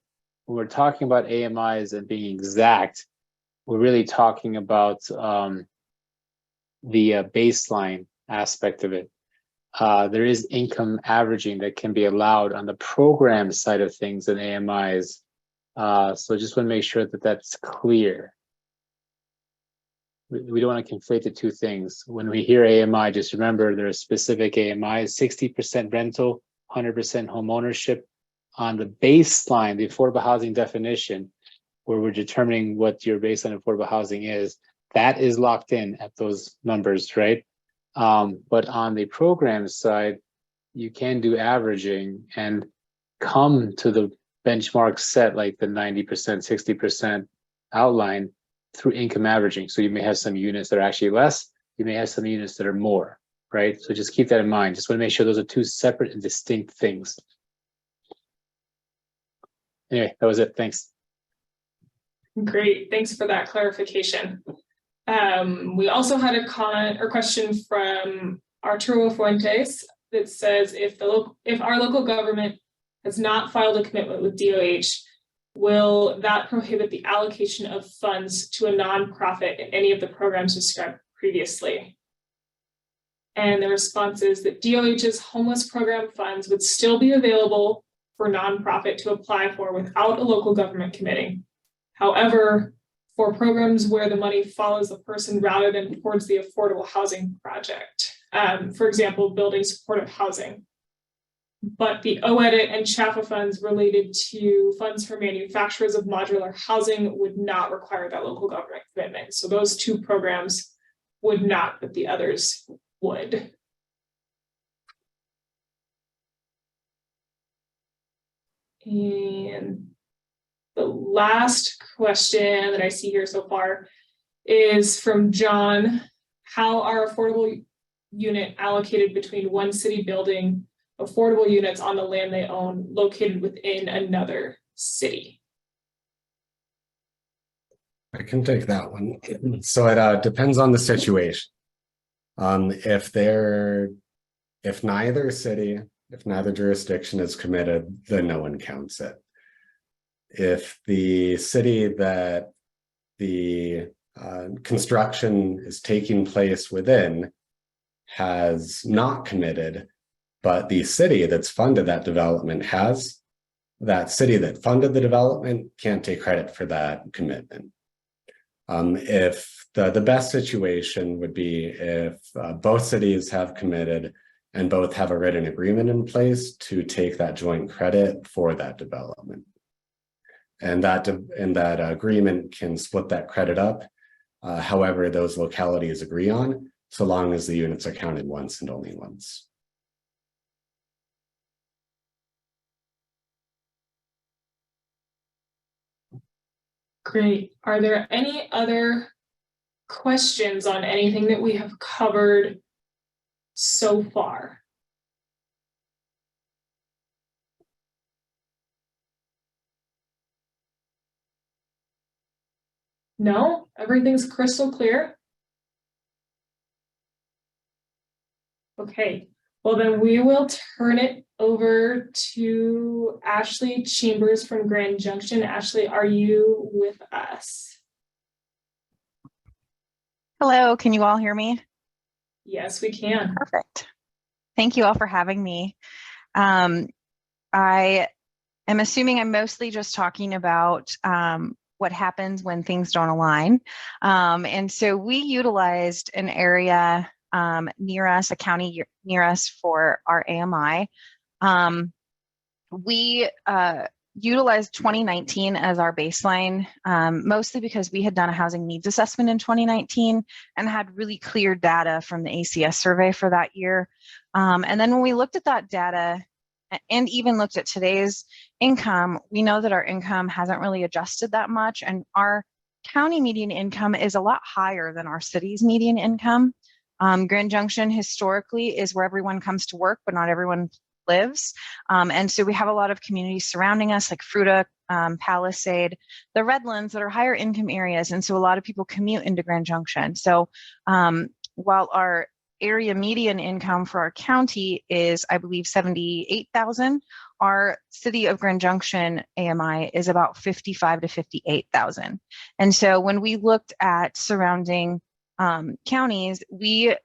when we're talking about AMIs and being exact, we're really talking about the baseline aspect of it. There is income averaging that can be allowed on the program side of things in AMIs. So I just want to make sure that that's clear. We don't want to conflate the two things. When we hear AMI, just remember there are specific AMIs, 60% rental, 100% home ownership. On the baseline, the affordable housing definition, where we're determining what your baseline affordable housing is, that is locked in at those numbers, right? But on the program side, you can do averaging and come to the benchmark set like the 90%, 60% outline through income averaging. So you may have some units that are actually less, you may have some units that are more, right? So just keep that in mind. Just want to make sure those are two separate and distinct things. Anyway, that was it. Thanks. Great, thanks for that clarification. We also had a comment or question from Arturo Fuentes that says, if our local government has not filed a commitment with DOH, will that prohibit the allocation of funds to a nonprofit in any of the programs described previously? And the response is that DOH's homeless program funds would still be available for nonprofit to apply for without a local government committing. However, for programs where the money follows the person rather than towards the affordable housing project, for example, building supportive housing. But the OEDIT and CHAFA funds related to funds for manufacturers of modular housing would not require that local government commitment. So those two programs would not, but the others would. And the last question that I see here so far is from John. How are affordable unit allocated between one city building affordable units on the land they own located within another city? I can take that one. So it depends on the situation. If neither jurisdiction is committed, then no one counts it. If the city that the construction is taking place within has not committed, but the city that's funded that development has, that city that funded the development can't take credit for that commitment. If the best situation would be if both cities have committed and both have a written agreement in place to take that joint credit for that development. And that agreement can split that credit up, however those localities agree on, so long as the units are counted once and only once. Great. Are there any other questions on anything that we have covered so far? No, everything's crystal clear. Okay, well then we will turn it over to Ashley Chambers from Grand Junction. Ashley, are you with us? Hello, can you all hear me? Yes, we can. Perfect. Thank you all for having me. I am assuming I'm mostly just talking about what happens when things don't align. And so we utilized an area near us, a county near us for our AMI. We utilized 2019 as our baseline, mostly because we had done a housing needs assessment in 2019 and had really clear data from the ACS survey for that year. And then when we looked at that data and even looked at today's income, we know that our income hasn't really adjusted that much, and our county median income is a lot higher than our city's median income. Grand Junction historically is where everyone comes to work, but not everyone lives. And so we have a lot of communities surrounding us, like Fruta, Palisade, the Redlands, that are higher income areas. And so a lot of people commute into Grand Junction. So while our area median income for our county is, I believe, $78,000, our city of Grand Junction AMI is about $55,000 to $58,000. And so when we looked at surrounding counties, we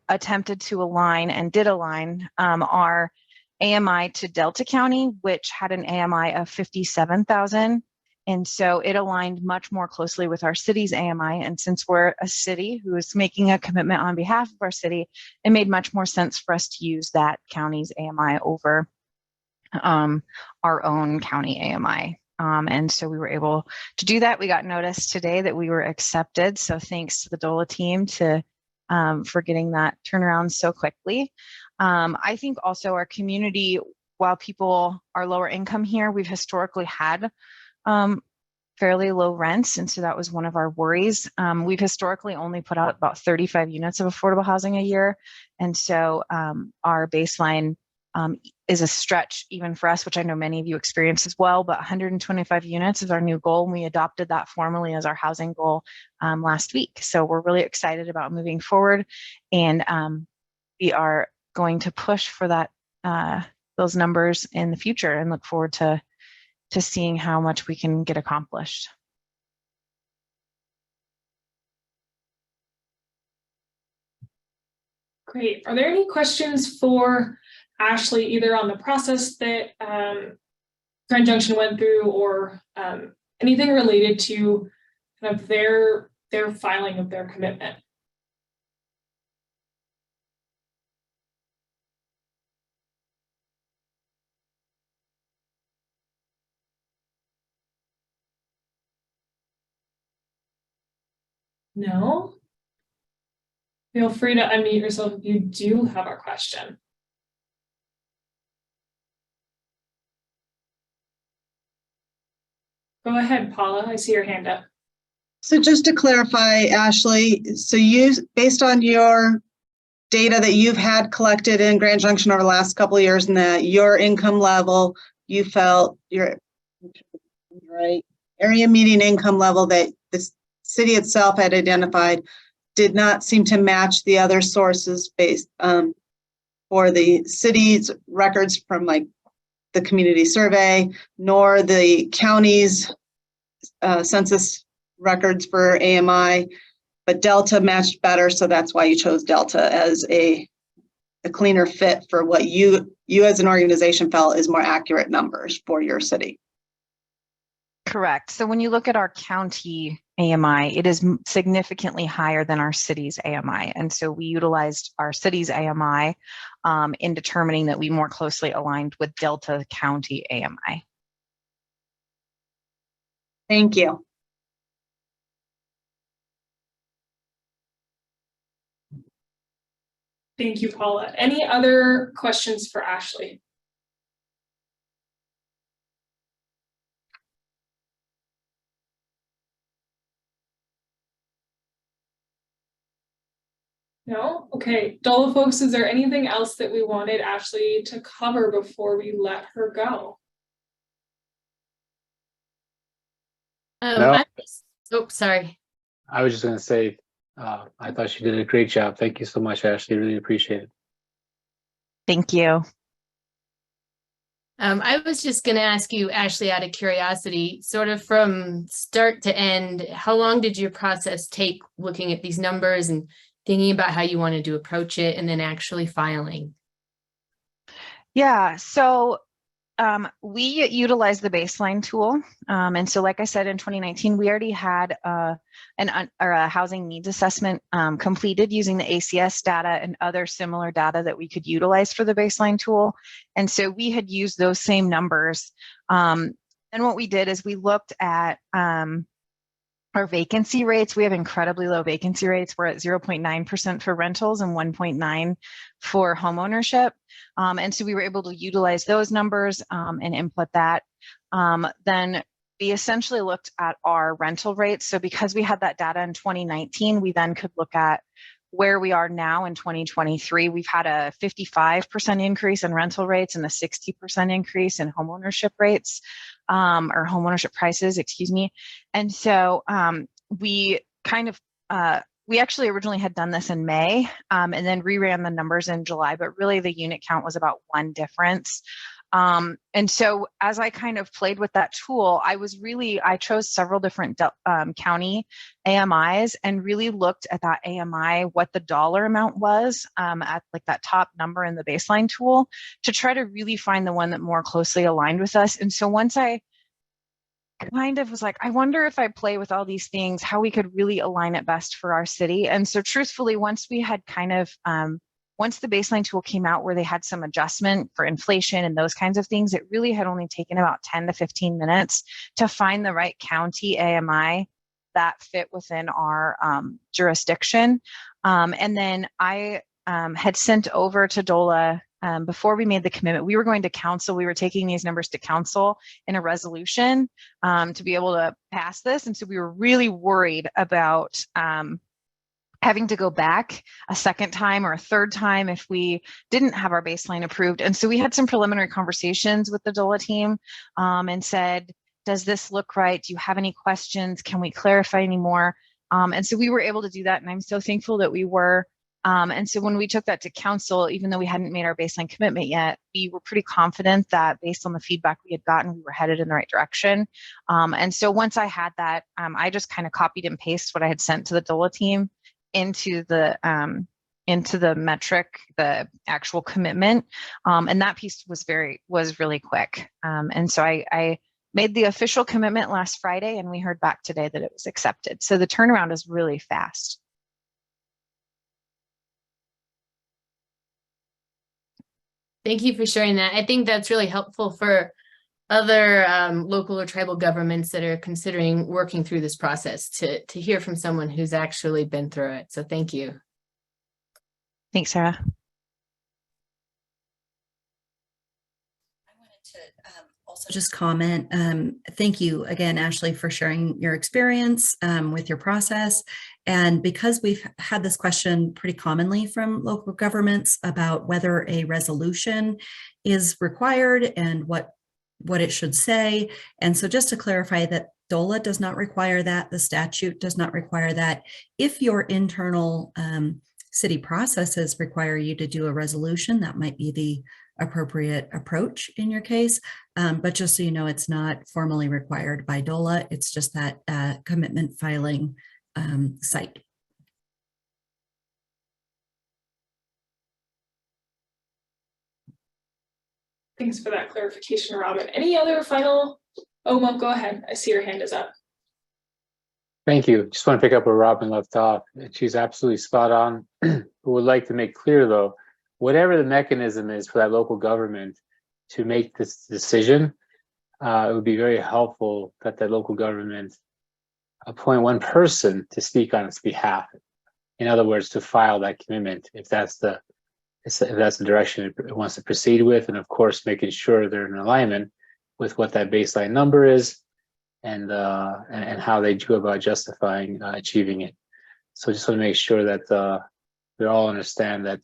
attempted to align and did align our AMI to Delta County, which had an AMI of 57,000. And so it aligned much more closely with our city's AMI. And since we're a city who is making a commitment on behalf of our city, it made much more sense for us to use that county's AMI over our own county AMI. And so we were able to do that. We got notice today that we were accepted. So thanks to the DOLA team for getting that turnaround so quickly. I think also our community, while people are lower income here, we've historically had fairly low rents. And so that was one of our worries. We've historically only put out about 35 units of affordable housing a year. And so our baseline is a stretch even for us, which I know many of you experience as well, but 125 units is our new goal. And we adopted that formally as our housing goal last week. So we're really excited about moving forward, and we are going to push for that those numbers in the future and look forward to seeing how much we can get accomplished. Great. Are there any questions for Ashley, either on the process that Grand Junction went through, or anything related to kind of their filing of their commitment? No? Feel free to unmute yourself if you do have a question. Go ahead, Paula. I see your hand up. So just to clarify, Ashley, so based on your data that you've had collected in Grand Junction over the last couple of years, and that your income level, you felt your area median income level that the city itself had identified did not seem to match the other sources based for the city's records from like the community survey, nor the county's census records for AMI, but Delta matched better, so that's why you chose Delta as a cleaner fit for what you as an organization felt is more accurate numbers for your city. Correct. So when you look at our county AMI, it is significantly higher than our city's AMI. And so we utilized our city's AMI in determining that we more closely aligned with Delta County AMI. Thank you. Thank you, Paula. Any other questions for Ashley? No? Okay. DOLA folks, is there anything else that we wanted Ashley to cover before we let her go? No. Oh, sorry. I was just going to say, I thought you did a great job. Thank you so much, Ashley. Really appreciate it. Thank you. I was just going to ask you, Ashley, out of curiosity, sort of from start to end, how long did your process take looking at these numbers and thinking about how you wanted to approach it and then actually filing? Yeah, so we utilize the baseline tool. And so, like I said, in 2019, we already had a housing needs assessment completed using the ACS data and other similar data that we could utilize for the baseline tool. And so we had used those same numbers. And what we did is we looked at our vacancy rates. We have incredibly low vacancy rates. We're at 0.9% for rentals and 1.9% for homeownership. And so we were able to utilize those numbers and input that. Then we essentially looked at our rental rates. So because we had that data in 2019, we then could look at where we are now in 2023. We've had a 55% increase in rental rates and a 60% increase in homeownership rates, or homeownership prices, excuse me. And so we kind of, we actually originally had done this in May and then reran the numbers in July, but really the unit count was about 1 difference. And so as I kind of played with that tool, I chose several different county AMIs and really looked at that AMI, what the dollar amount was at like that top number in the baseline tool to try to really find the one that more closely aligned with us. And so once I kind of was like, I wonder if I play with all these things, how we could really align it best for our city. And so truthfully, once we had kind of, once the baseline tool came out where they had some adjustment for inflation and those kinds of things, it really had only taken about 10 to 15 minutes to find the right county AMI that fit within our jurisdiction. And then I had sent over to DOLA before we made the commitment. We were going to council. We were taking these numbers to council in a resolution to be able to pass this. And so we were really worried about having to go back a second time or a third time if we didn't have our baseline approved. And so we had some preliminary conversations with the DOLA team and said, does this look right? Do you have any questions? Can we clarify any more? And so we were able to do that. And I'm so thankful that we were. And so when we took that to council, even though we hadn't made our baseline commitment yet, we were pretty confident that based on the feedback we had gotten, we were headed in the right direction. And so once I had that, I just kind of copied and pasted what I had sent to the DOLA team into the metric, the actual commitment. And that piece was really quick. And so I made the official commitment last Friday and we heard back today that it was accepted. So the turnaround is really fast. Thank you for sharing that. I think that's really helpful for other local or tribal governments that are considering working through this process to hear from someone who's actually been through it. So thank you. Thanks, Sarah. I wanted to also just comment. Thank you again, Ashley, for sharing your experience with your process. And because we've had this question pretty commonly from local governments about whether a resolution is required and what it should say. And so just to clarify that DOLA does not require that, the statute does not require that. If your internal city processes require you to do a resolution, that might be the appropriate approach in your case. But just so you know, it's not formally required by DOLA. It's just that commitment filing site. Thanks for that clarification, Robin. Any other final? Oh, Mo, go ahead. I see your hand is up. Thank you. Just want to pick up where Robin left off. She's absolutely spot on. Would like to make clear though, whatever the mechanism is for that local government to make this decision, it would be very helpful that that local government appoint one person to speak on its behalf. In other words, to file that commitment, if that's the direction it wants to proceed with, and of course, making sure they're in alignment with what that baseline number is, and how they do about justifying achieving it. So just want to make sure that we all understand that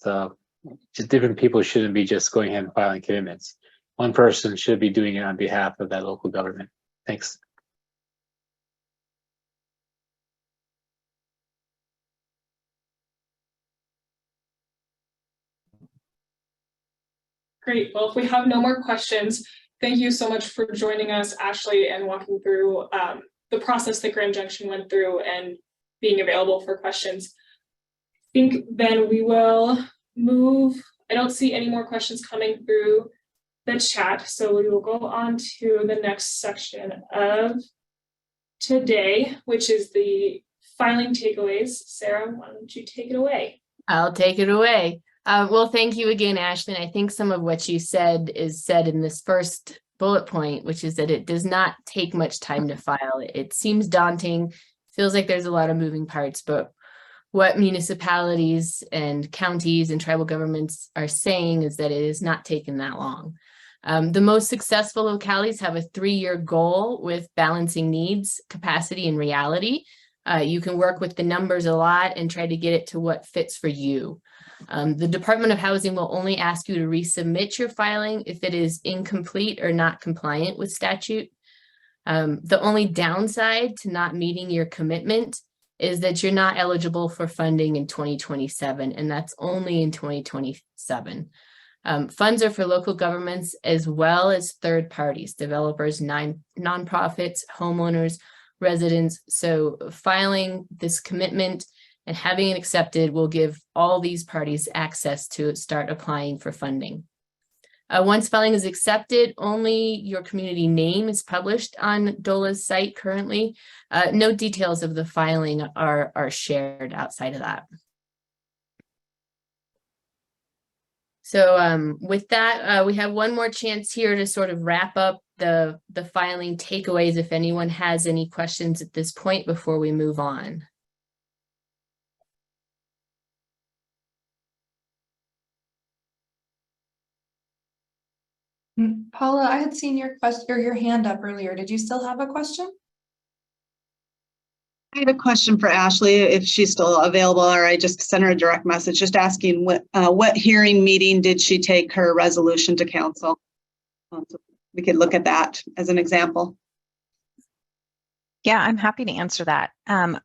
just different people shouldn't be just going ahead and filing commitments. One person should be doing it on behalf of that local government. Thanks. Great. Well, if we have no more questions, thank you so much for joining us, Ashley, and walking through the process that Grand Junction went through and being available for questions. I think then we will move. I don't see any more questions coming through the chat, so we will go on to the next section of today, which is the filing takeaways. Sarah, why don't you take it away? I'll take it away. Well, thank you again, Ashley. And I think some of what you said is said in this first bullet point, which is that it does not take much time to file. It seems daunting, feels like there's a lot of moving parts, but what municipalities and counties and tribal governments are saying is that it is not taken that long. The most successful localities have a 3-year goal with balancing needs, capacity, and reality. You can work with the numbers a lot and try to get it to what fits for you. The Department of Housing will only ask you to resubmit your filing if it is incomplete or not compliant with statute. The only downside to not meeting your commitment is that you're not eligible for funding in 2027, and that's only in 2027. Funds are for local governments as well as third parties, developers, nonprofits, homeowners, residents. So filing this commitment and having it accepted will give all these parties access to start applying for funding. Once filing is accepted, only your community name is published on DOLA's site currently. No details of the filing are shared outside of that. So with that, we have one more chance here to sort of wrap up the filing takeaways if anyone has any questions at this point before we move on. Paula, I had seen your question or your hand up earlier. Did you still have a question? I had a question for Ashley, if she's still available, or I just sent her a direct message, just asking what hearing meeting did she take her resolution to council? So we could look at that as an example. Yeah, I'm happy to answer that.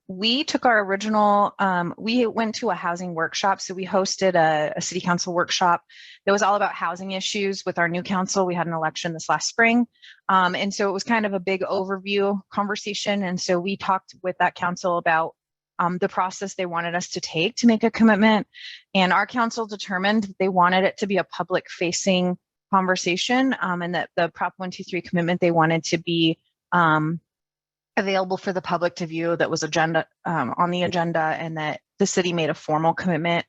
We took our original, we went to a housing workshop. So we hosted a city council workshop that was all about housing issues with our new council. We had an election this last spring. And so it was kind of a big overview conversation. And so we talked with that council about the process they wanted us to take to make a commitment. And our council determined they wanted it to be a public facing conversation, and that the Prop 123 commitment they wanted to be available for the public to view, that was on the agenda, and that the city made a formal commitment.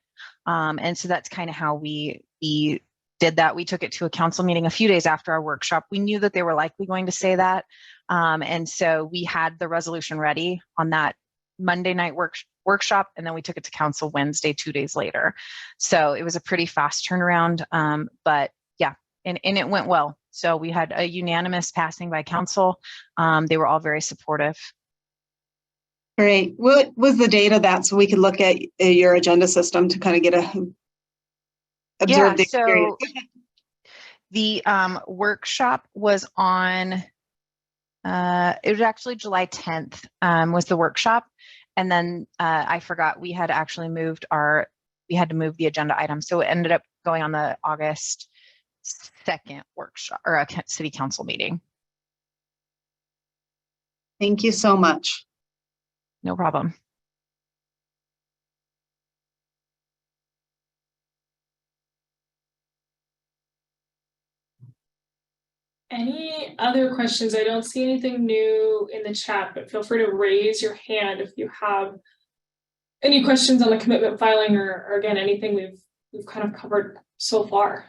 And so that's kind of how we did that. We took it to a council meeting a few days after our workshop. We knew that they were likely going to say that. And so we had the resolution ready on that Monday night workshop, and then we took it to council Wednesday, 2 days later. So it was a pretty fast turnaround, but yeah, and it went well. So we had a unanimous passing by council. They were all very supportive. Great. What was the date of that, so we could look at your agenda system to kind of get observe the experience? So the workshop was on, it was actually July 10th was the workshop. And then I forgot, we had actually moved we had to move the agenda item. So it ended up going on the August 2nd workshop, or a city council meeting. Thank you so much. No problem. Any other questions? I don't see anything new in the chat, but feel free to raise your hand if you have any questions on the commitment filing, or again, anything we've kind of covered so far.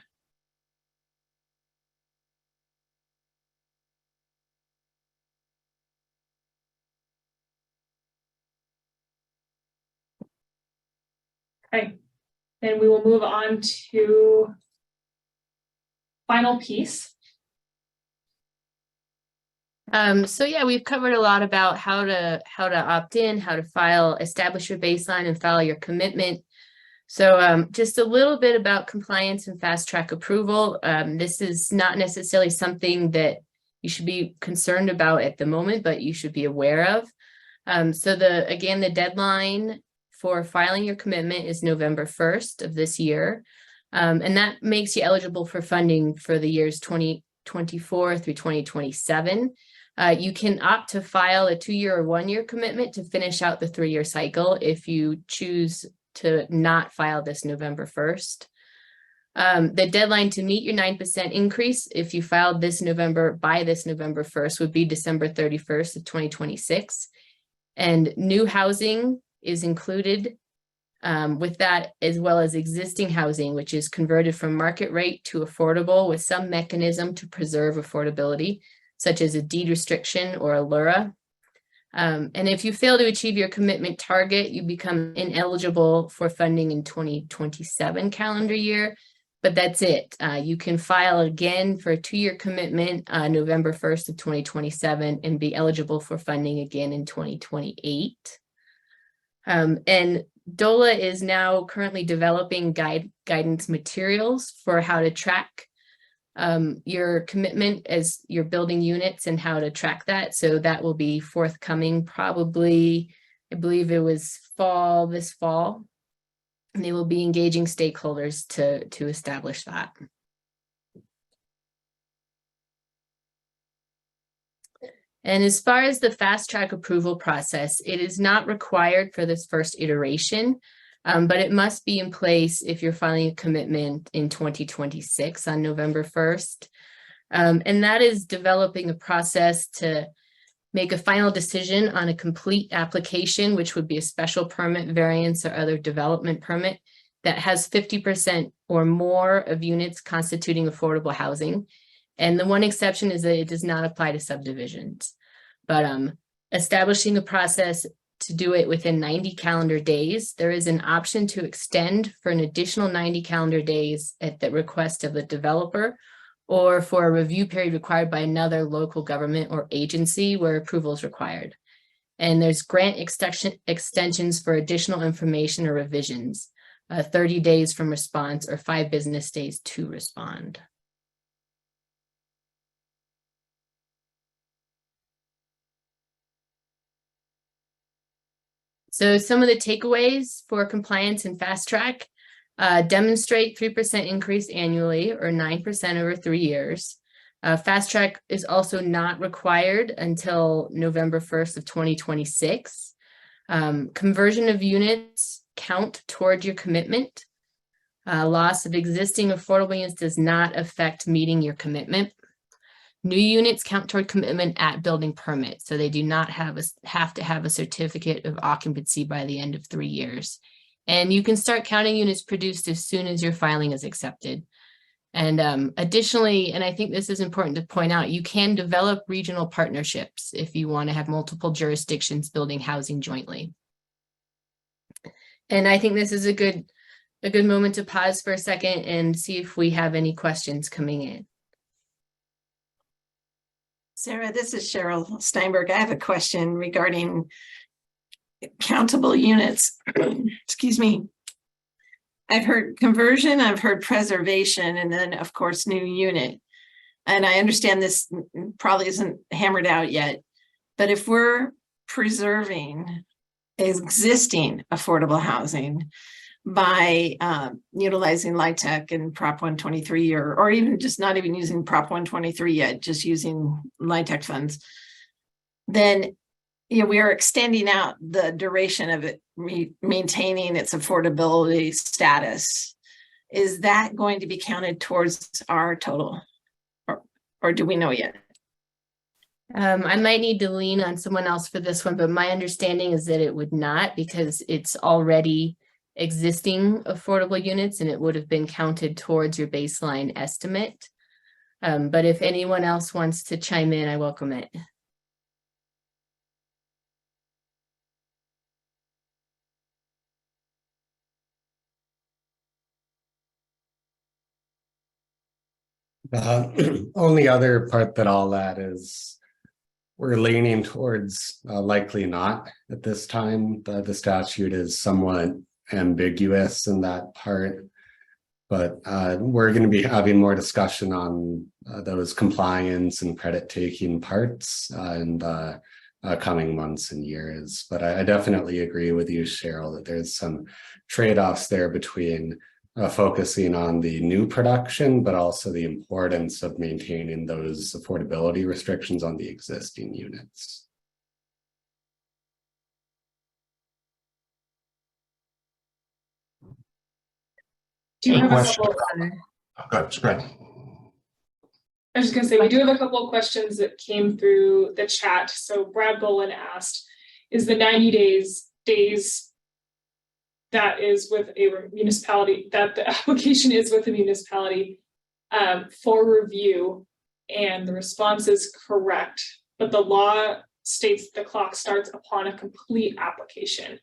Okay, then we will move on to final piece. So yeah, we've covered a lot about how to opt in, how to file, establish your baseline, and file your commitment. So just a little bit about compliance and fast track approval. This is not necessarily something that you should be concerned about at the moment, but you should be aware of. So the deadline for filing your commitment is November 1st of this year. And that makes you eligible for funding for the years 2024 through 2027. You can opt to file a 2-year or 1-year commitment to finish out the 3-year cycle if you choose to not file this November 1st. The deadline to meet your 9% increase, if you filed this November by this November 1st, would be December 31st of 2026. And new housing is included with that, as well as existing housing, which is converted from market rate to affordable with some mechanism to preserve affordability, such as a deed restriction or a LURA. And if you fail to achieve your commitment target, you become ineligible for funding in 2027 calendar year. But that's it. You can file again for a 2-year commitment November 1st of 2027 and be eligible for funding again in 2028. And DOLA is now currently developing guidance materials for how to track your commitment as you're building units and how to track that. So that will be forthcoming probably, I believe it was this fall. And they will be engaging stakeholders to establish that. And as far as the fast track approval process, it is not required for this first iteration, but it must be in place if you're filing a commitment in 2026 on November 1st. And that is developing a process to make a final decision on a complete application, which would be a special permit, variance, or other development permit that has 50% or more of units constituting affordable housing. And the one exception is that it does not apply to subdivisions. But establishing a process to do it within 90 calendar days, there is an option to extend for an additional 90 calendar days at the request of the developer, or for a review period required by another local government or agency where approval is required. And there's grant extensions for additional information or revisions, 30 days from response or 5 business days to respond. So some of the takeaways for compliance and fast track: demonstrate 3% increase annually or 9% over 3 years. Fast track is also not required until November 1st of 2026. Conversion of units count toward your commitment. Loss of existing affordable units does not affect meeting your commitment. New units count toward commitment at building permit, so they do not have to have a certificate of occupancy by the end of 3 years. And you can start counting units produced as soon as your filing is accepted. And additionally, and I think this is important to point out, you can develop regional partnerships if you want to have multiple jurisdictions building housing jointly. And I think this is a good moment to pause for a second and see if we have any questions coming in. Sarah, this is Cheryl Steinberg. I have a question regarding countable units. Excuse me. I've heard conversion, I've heard preservation, and then of course new unit. And I understand this probably isn't hammered out yet, but if we're preserving existing affordable housing by utilizing LIHTC and Prop 123, or even just not even using Prop 123 yet, just using LIHTC funds, then we are extending out the duration of it, maintaining its affordability status. Is that going to be counted towards our total, or do we know yet? I might need to lean on someone else for this one, but my understanding is that it would not, because it's already existing affordable units and it would have been counted towards your baseline estimate. But if anyone else wants to chime in, I welcome it. Only other part that I'll add is we're leaning towards likely not at this time. The statute is somewhat ambiguous in that part, but we're going to be having more discussion on those compliance and credit taking parts in the coming months and years. But I definitely agree with you, Cheryl, that there's some trade-offs there between focusing on the new production, but also the importance of maintaining those affordability restrictions on the existing units. Do you Any have a questions? couple? Good. I was just gonna say, we do have a couple of questions that came through the chat. So Brad Bolin asked, is the 90 days that is with a municipality, that the application is with a municipality for review, and the response is correct, but the law states the clock starts upon a complete application.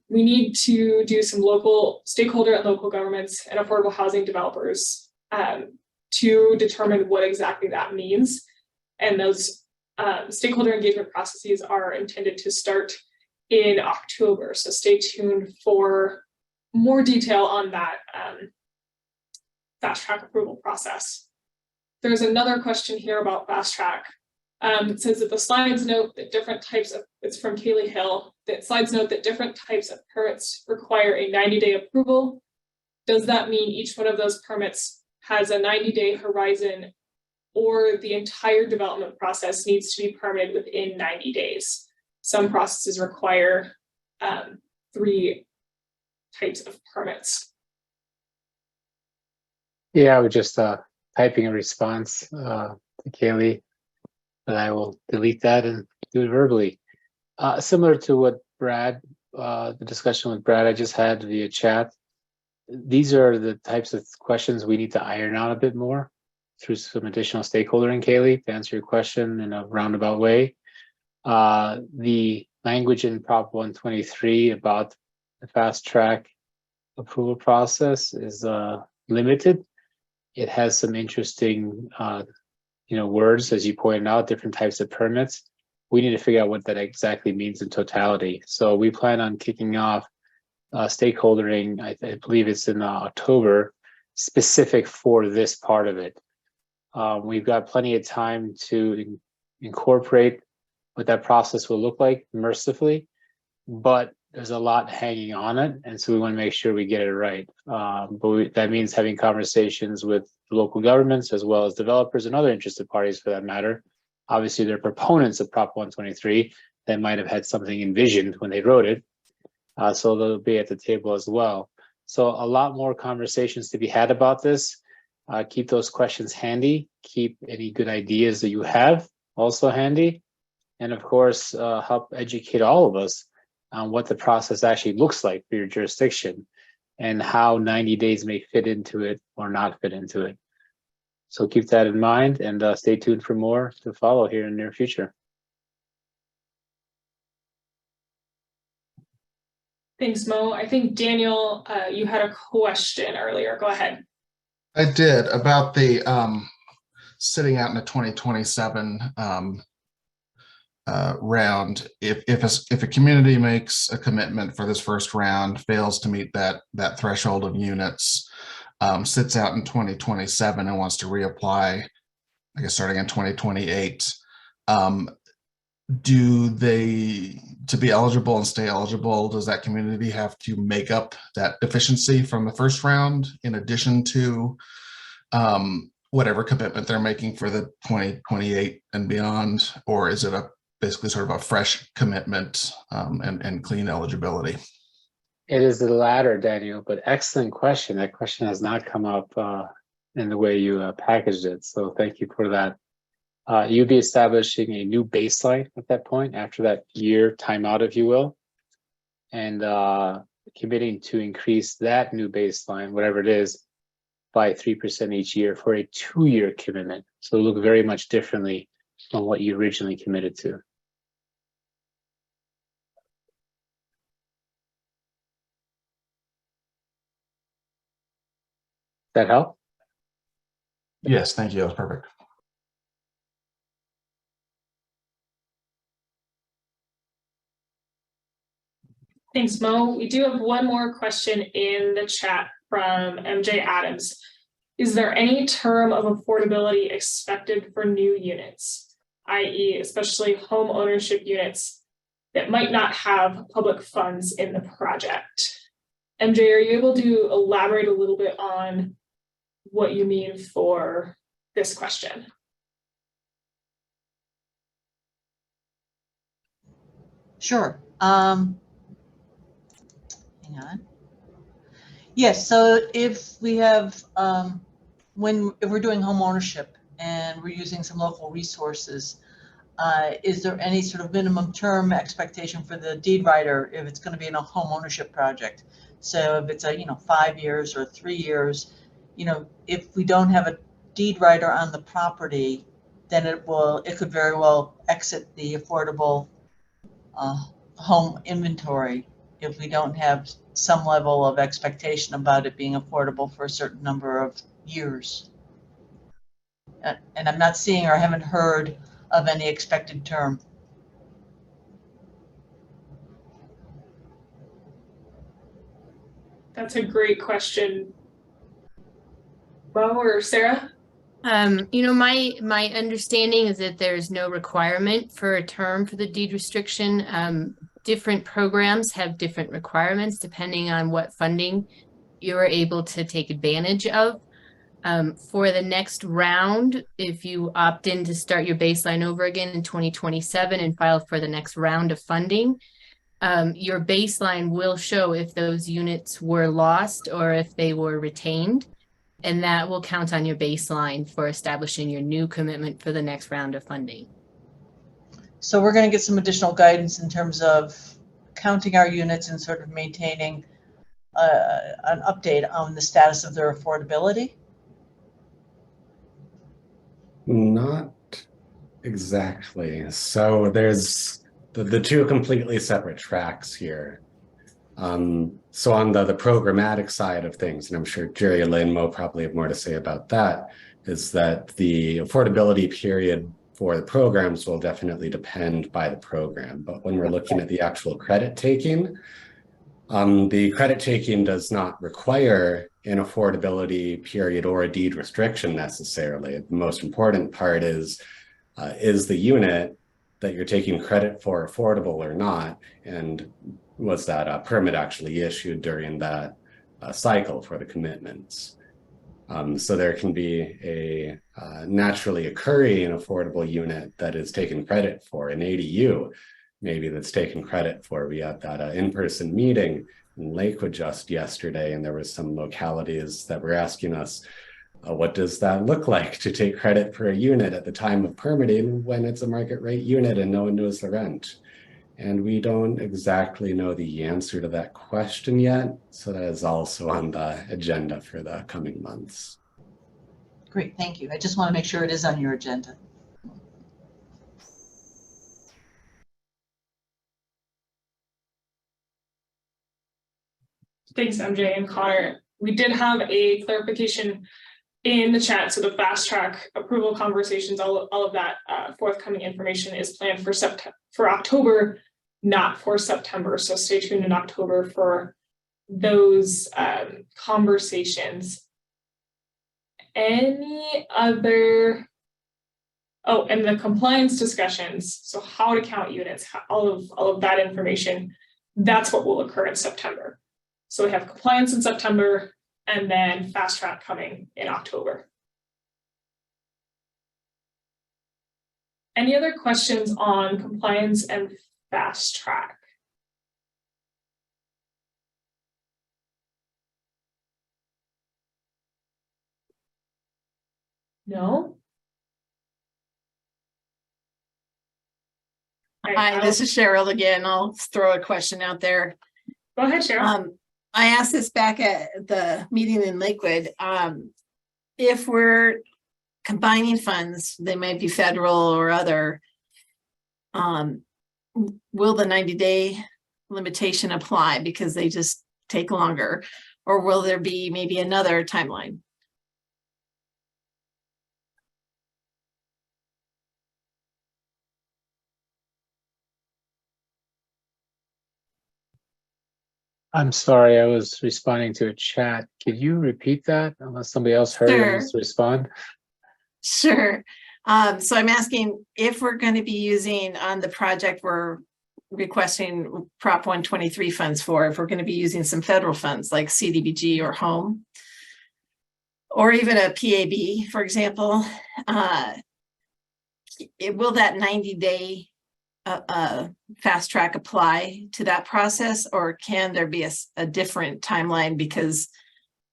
We need to do some local stakeholder and local governments and affordable housing developers to determine what exactly that means. And those stakeholder engagement processes are intended to start in October. So stay tuned for more detail on that fast track approval process. There's another question here about fast track. It says that the slides note that different types of, it's from Kaylee Hill, that slides note that different types of permits require a 90-day approval. Does that mean each one of those permits has a 90-day horizon, or the entire development process needs to be permitted within 90 days? Some processes require 3 types of permits. Yeah, I was just typing a response to Kaylee, but I will delete that and do it verbally. Similar to what Brad, the discussion with Brad I just had via chat. These are the types of questions we need to iron out a bit more through some additional stakeholder in Kaylee to answer your question in a roundabout way. The language in Prop 123 about the fast track approval process is limited. It has some interesting words, as you pointed out, different types of permits. We need to figure out what that exactly means in totality. So we plan on kicking off stakeholdering, I believe it's in October, specific for this part of it. We've got plenty of time to incorporate what that process will look like mercifully, but there's a lot hanging on it, and so we want to make sure we get it right. That means having conversations with local governments as well as developers and other interested parties for that matter. Obviously, they're proponents of Prop 123 that might have had something envisioned when they wrote it, so they'll be at the table as well. So a lot more conversations to be had about this. Keep those questions handy. Keep any good ideas that you have also handy. And of course, help educate all of us on what the process actually looks like for your jurisdiction and how 90 days may fit into it or not fit into it. So keep that in mind and stay tuned for more to follow here in the near future. Thanks, Mo. I think Daniel, you had a question earlier. Go ahead. I did, about the sitting out in the 2027 round. If a community makes a commitment for this first round, fails to meet that threshold of units, sits out in 2027 and wants to reapply, I guess starting in 2028, do they, to be eligible and stay eligible, does that community have to make up that deficiency from the first round in addition to whatever commitment they're making for the 2028 and beyond? Or is it basically sort of a fresh commitment and clean eligibility? It is the latter, Daniel, but excellent question. That question has not come up in the way you packaged it. So thank you for that. You'd be establishing a new baseline at that point after that year timeout, if you will, and committing to increase that new baseline, whatever it is, by 3% each year for a 2-year commitment. So it'll look very much differently from what you originally committed to. That help? Yes, thank you. That was perfect. Thanks, Mo. We do have one more question in the chat from MJ Adams. Is there any term of affordability expected for new units, i.e., especially home ownership units that might not have public funds in the project? MJ, are you able to elaborate a little bit on what you mean for this question? Sure. Hang on. Yes, so if we have, if we're doing home ownership and we're using some local resources, is there any sort of minimum term expectation for the deed writer if it's going to be in a home ownership project? So if it's a, 5 years or 3 years, if we don't have a deed writer on the property, then it could very well exit the affordable home inventory if we don't have some level of expectation about it being affordable for a certain number of years. And I'm not seeing or haven't heard of any expected term. That's a great question. Mo or Sarah? My understanding is that there's no requirement for a term for the deed restriction. Different programs have different requirements depending on what funding you're able to take advantage of. For the next round, if you opt in to start your baseline over again in 2027 and file for the next round of funding, your baseline will show if those units were lost or if they were retained. And that will count on your baseline for establishing your new commitment for the next round of funding. So we're going to get some additional guidance in terms of counting our units and sort of maintaining an update on the status of their affordability? Not exactly. So there's the two completely separate tracks here. So on the programmatic side of things, and I'm sure Jerry and Lynn Mo probably have more to say about that, is that the affordability period for the programs will definitely depend by the program. But when we're looking at the actual credit taking, the credit taking does not require an affordability period or a deed restriction necessarily. The most important part is the unit that you're taking credit for affordable or not, and was that permit actually issued during that cycle for the commitments. So there can be a naturally occurring affordable unit that is taken credit for, an ADU maybe that's taken credit for. We had that in-person meeting in Lakewood just yesterday, and there was some localities that were asking us, what does that look like to take credit for a unit at the time of permitting when it's a market rate unit and no one knows the rent? And we don't exactly know the answer to that question yet. So that is also on the agenda for the coming months. Great, thank you. I just want to make sure it is on your agenda. Thanks, MJ and Connor. We did have a clarification in the chat. So the fast track approval conversations, all of that forthcoming information is planned for October, not for September. So stay tuned in October for those conversations. Any other? Oh, and the compliance discussions. So how to count units, all of that information. That's what will occur in September. So we have compliance in September and then fast track coming in October. Any other questions on compliance and fast track? No? Hi, this is Cheryl again. I'll throw a question out there. Go ahead, Cheryl. I asked this back at the meeting in Lakewood. If we're combining funds, they might be federal or other, will the 90-day limitation apply because they just take longer? Or will there be maybe another timeline? I'm sorry, I was responding to a chat. Could you repeat that unless somebody else heard and wants to respond? Sure. So I'm asking if we're going to be using on the project we're requesting Prop 123 funds for, if we're going to be using some federal funds like CDBG or home, or even a PAB, for example, will that 90-day fast track apply to that process, or can there be a different timeline because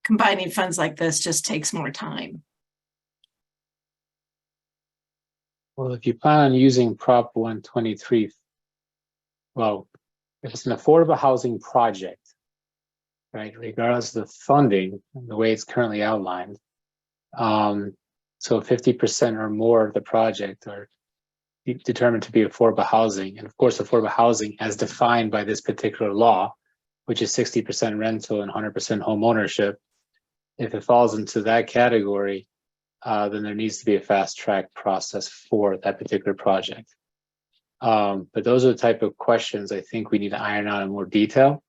combining funds like this just takes more time? Well, if you plan on using Prop 123, well, if it's an affordable housing project, right, regardless of the funding, the way it's currently outlined, so 50% or more of the project are determined to be affordable housing. And of course, affordable housing as defined by this particular law, which is 60% rental and 100% home ownership. If it falls into that category, then there needs to be a fast track process for that particular project. But those are the type of questions I think we need to iron out in more detail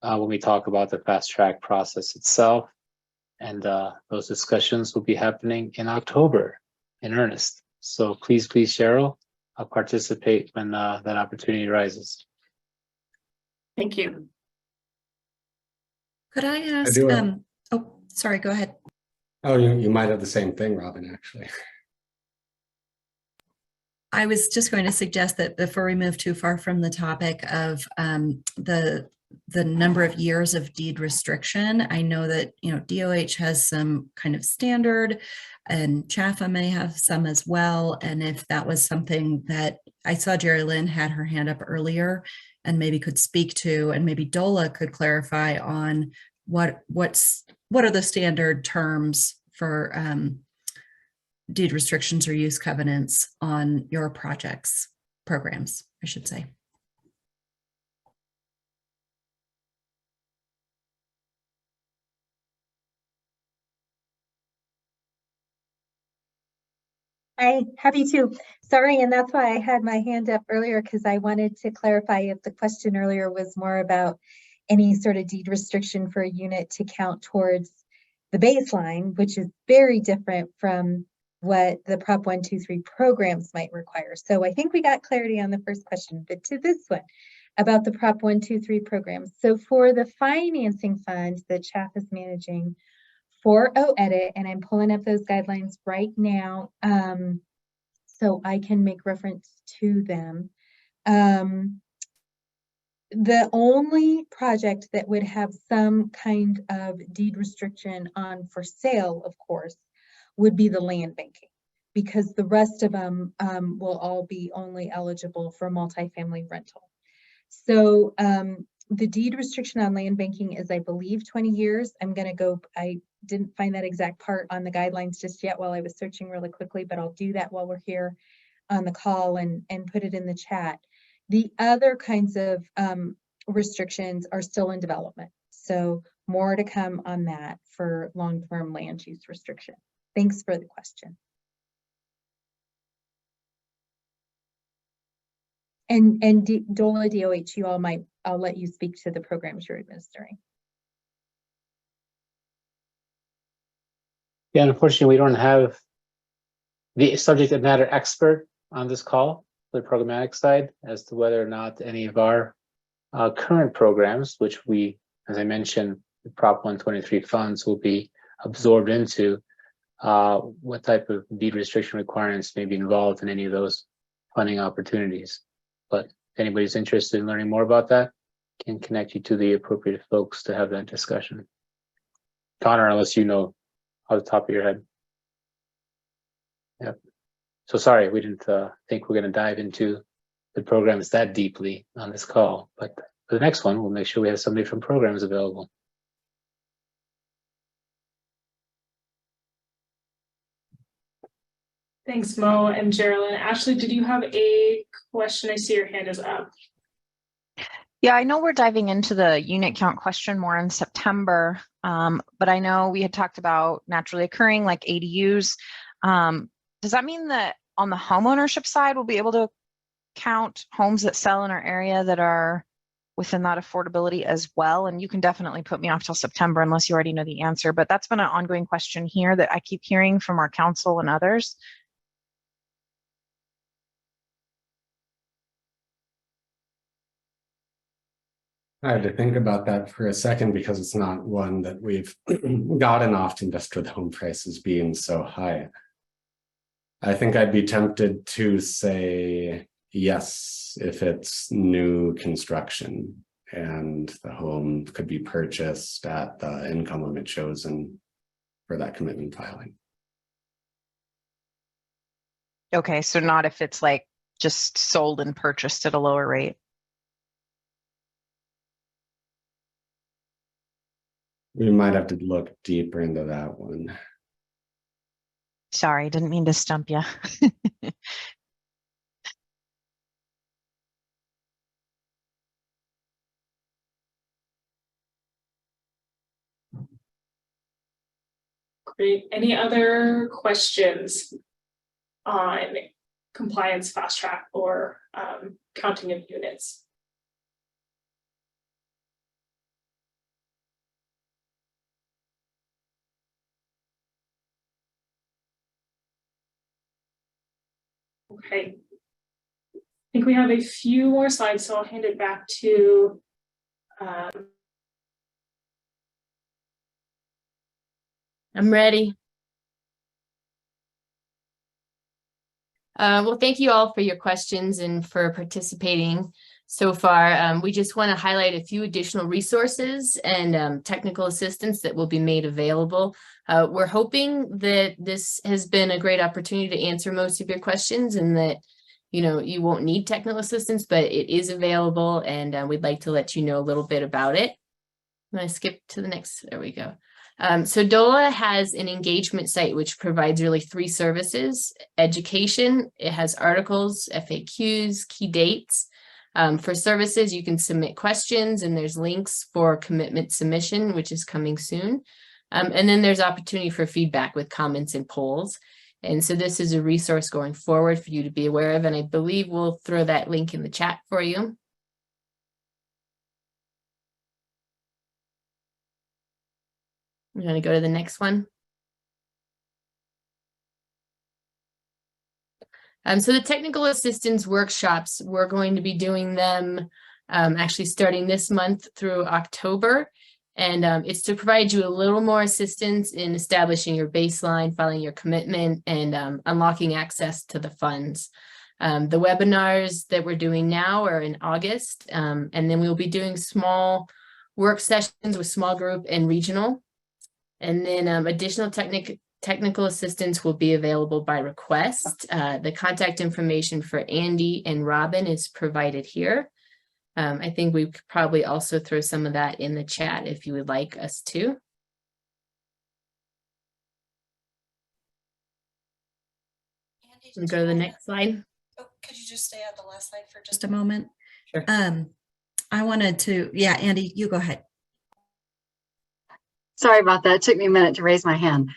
when we talk about the fast track process itself. And those discussions will be happening in October in earnest. So please, Cheryl, I'll participate when that opportunity arises. Thank you. Could I ask, oh, sorry, go ahead. Oh, you might have the same thing, Robin, actually. I was just going to suggest that before we move too far from the topic of the number of years of deed restriction, I know that, DOH has some kind of standard, and CHAFA may have some as well. And if that was something that I saw Jerry Lynn had her hand up earlier and maybe could speak to, and maybe DOLA could clarify on what are the standard terms for deed restrictions or use covenants on your programs, I should say. Hi, happy to. Sorry, and that's why I had my hand up earlier, because I wanted to clarify if the question earlier was more about any sort of deed restriction for a unit to count towards the baseline, which is very different from what the Prop 123 programs might require. So I think we got clarity on the first question, but to this one about the Prop 123 programs. So for the financing fund that CHAF is managing for OEdit, and I'm pulling up those guidelines right now so I can make reference to them. The only project that would have some kind of deed restriction on for sale, of course, would be the land banking, because the rest of them will all be only eligible for multifamily rental. So the deed restriction on land banking is, I believe, 20 years. I didn't find that exact part on the guidelines just yet while I was searching really quickly, but I'll do that while we're here on the call and put it in the chat. The other kinds of restrictions are still in development. So more to come on that for long-term land use restriction. Thanks for the question. And DOLA, DOH, I'll let you speak to the programs you're administering. Yeah, unfortunately, we don't have the subject matter expert on this call for the programmatic side as to whether or not any of our current programs, which we, as I mentioned, the Prop 123 funds will be absorbed into, what type of deed restriction requirements may be involved in any of those funding opportunities. But if anybody's interested in learning more about that, can connect you to the appropriate folks to have that discussion. Connor, unless you know off the top of your head. Yep. So sorry, we didn't think we're going to dive into the programs that deeply on this call, but for the next one, we'll make sure we have somebody from programs available. Thanks, Mo and Geraldine. Ashley, did you have a question? I see your hand is up. Yeah, I know we're diving into the unit count question more in September, but I know we had talked about naturally occurring like ADUs. Does that mean that on the homeownership side, we'll be able to count homes that sell in our area that are within that affordability as well? And you can definitely put me off till September unless you already know the answer, but that's been an ongoing question here that I keep hearing from our council and others. I had to think about that for a second because it's not one that we've gotten often just with home prices being so high. I think I'd be tempted to say yes if it's new construction and the home could be purchased at the income limit chosen for that commitment filing. Okay, so not if it's like just sold and purchased at a lower rate. We might have to look deeper into that one. Sorry, didn't mean to stump you. Great. Any other questions on compliance fast track or counting of units? Okay. I think we have a few more slides, so I'll hand it back to I'm ready. Well, thank you all for your questions and for participating so far. We just want to highlight a few additional resources and technical assistance that will be made available. We're hoping that this has been a great opportunity to answer most of your questions and that you won't need technical assistance, but it is available and we'd like to let you know a little bit about it. I'm going to skip to the next, there we go. So DOLA has an engagement site which provides really 3 services: education, it has articles, FAQs, key dates. For services, you can submit questions and there's links for commitment submission, which is coming soon. And then there's opportunity for feedback with comments and polls. And so this is a resource going forward for you to be aware of. And I believe we'll throw that link in the chat for you. I'm going to go to the next one. So the technical assistance workshops, we're going to be doing them actually starting this month through October. And it's to provide you a little more assistance in establishing your baseline, filing your commitment, and unlocking access to the funds. The webinars that we're doing now are in August, and then we'll be doing small work sessions with small group and regional. And then additional technical assistance will be available by request. The contact information for Andy and Robin is provided here. I think we could probably also throw some of that in the chat if you would like us to. Andy, go to the next slide. Oh, could you just stay on the last slide for just a moment? Sure. I wanted to, yeah, Andy, you go ahead. Sorry about that. It took me a minute to raise my hand.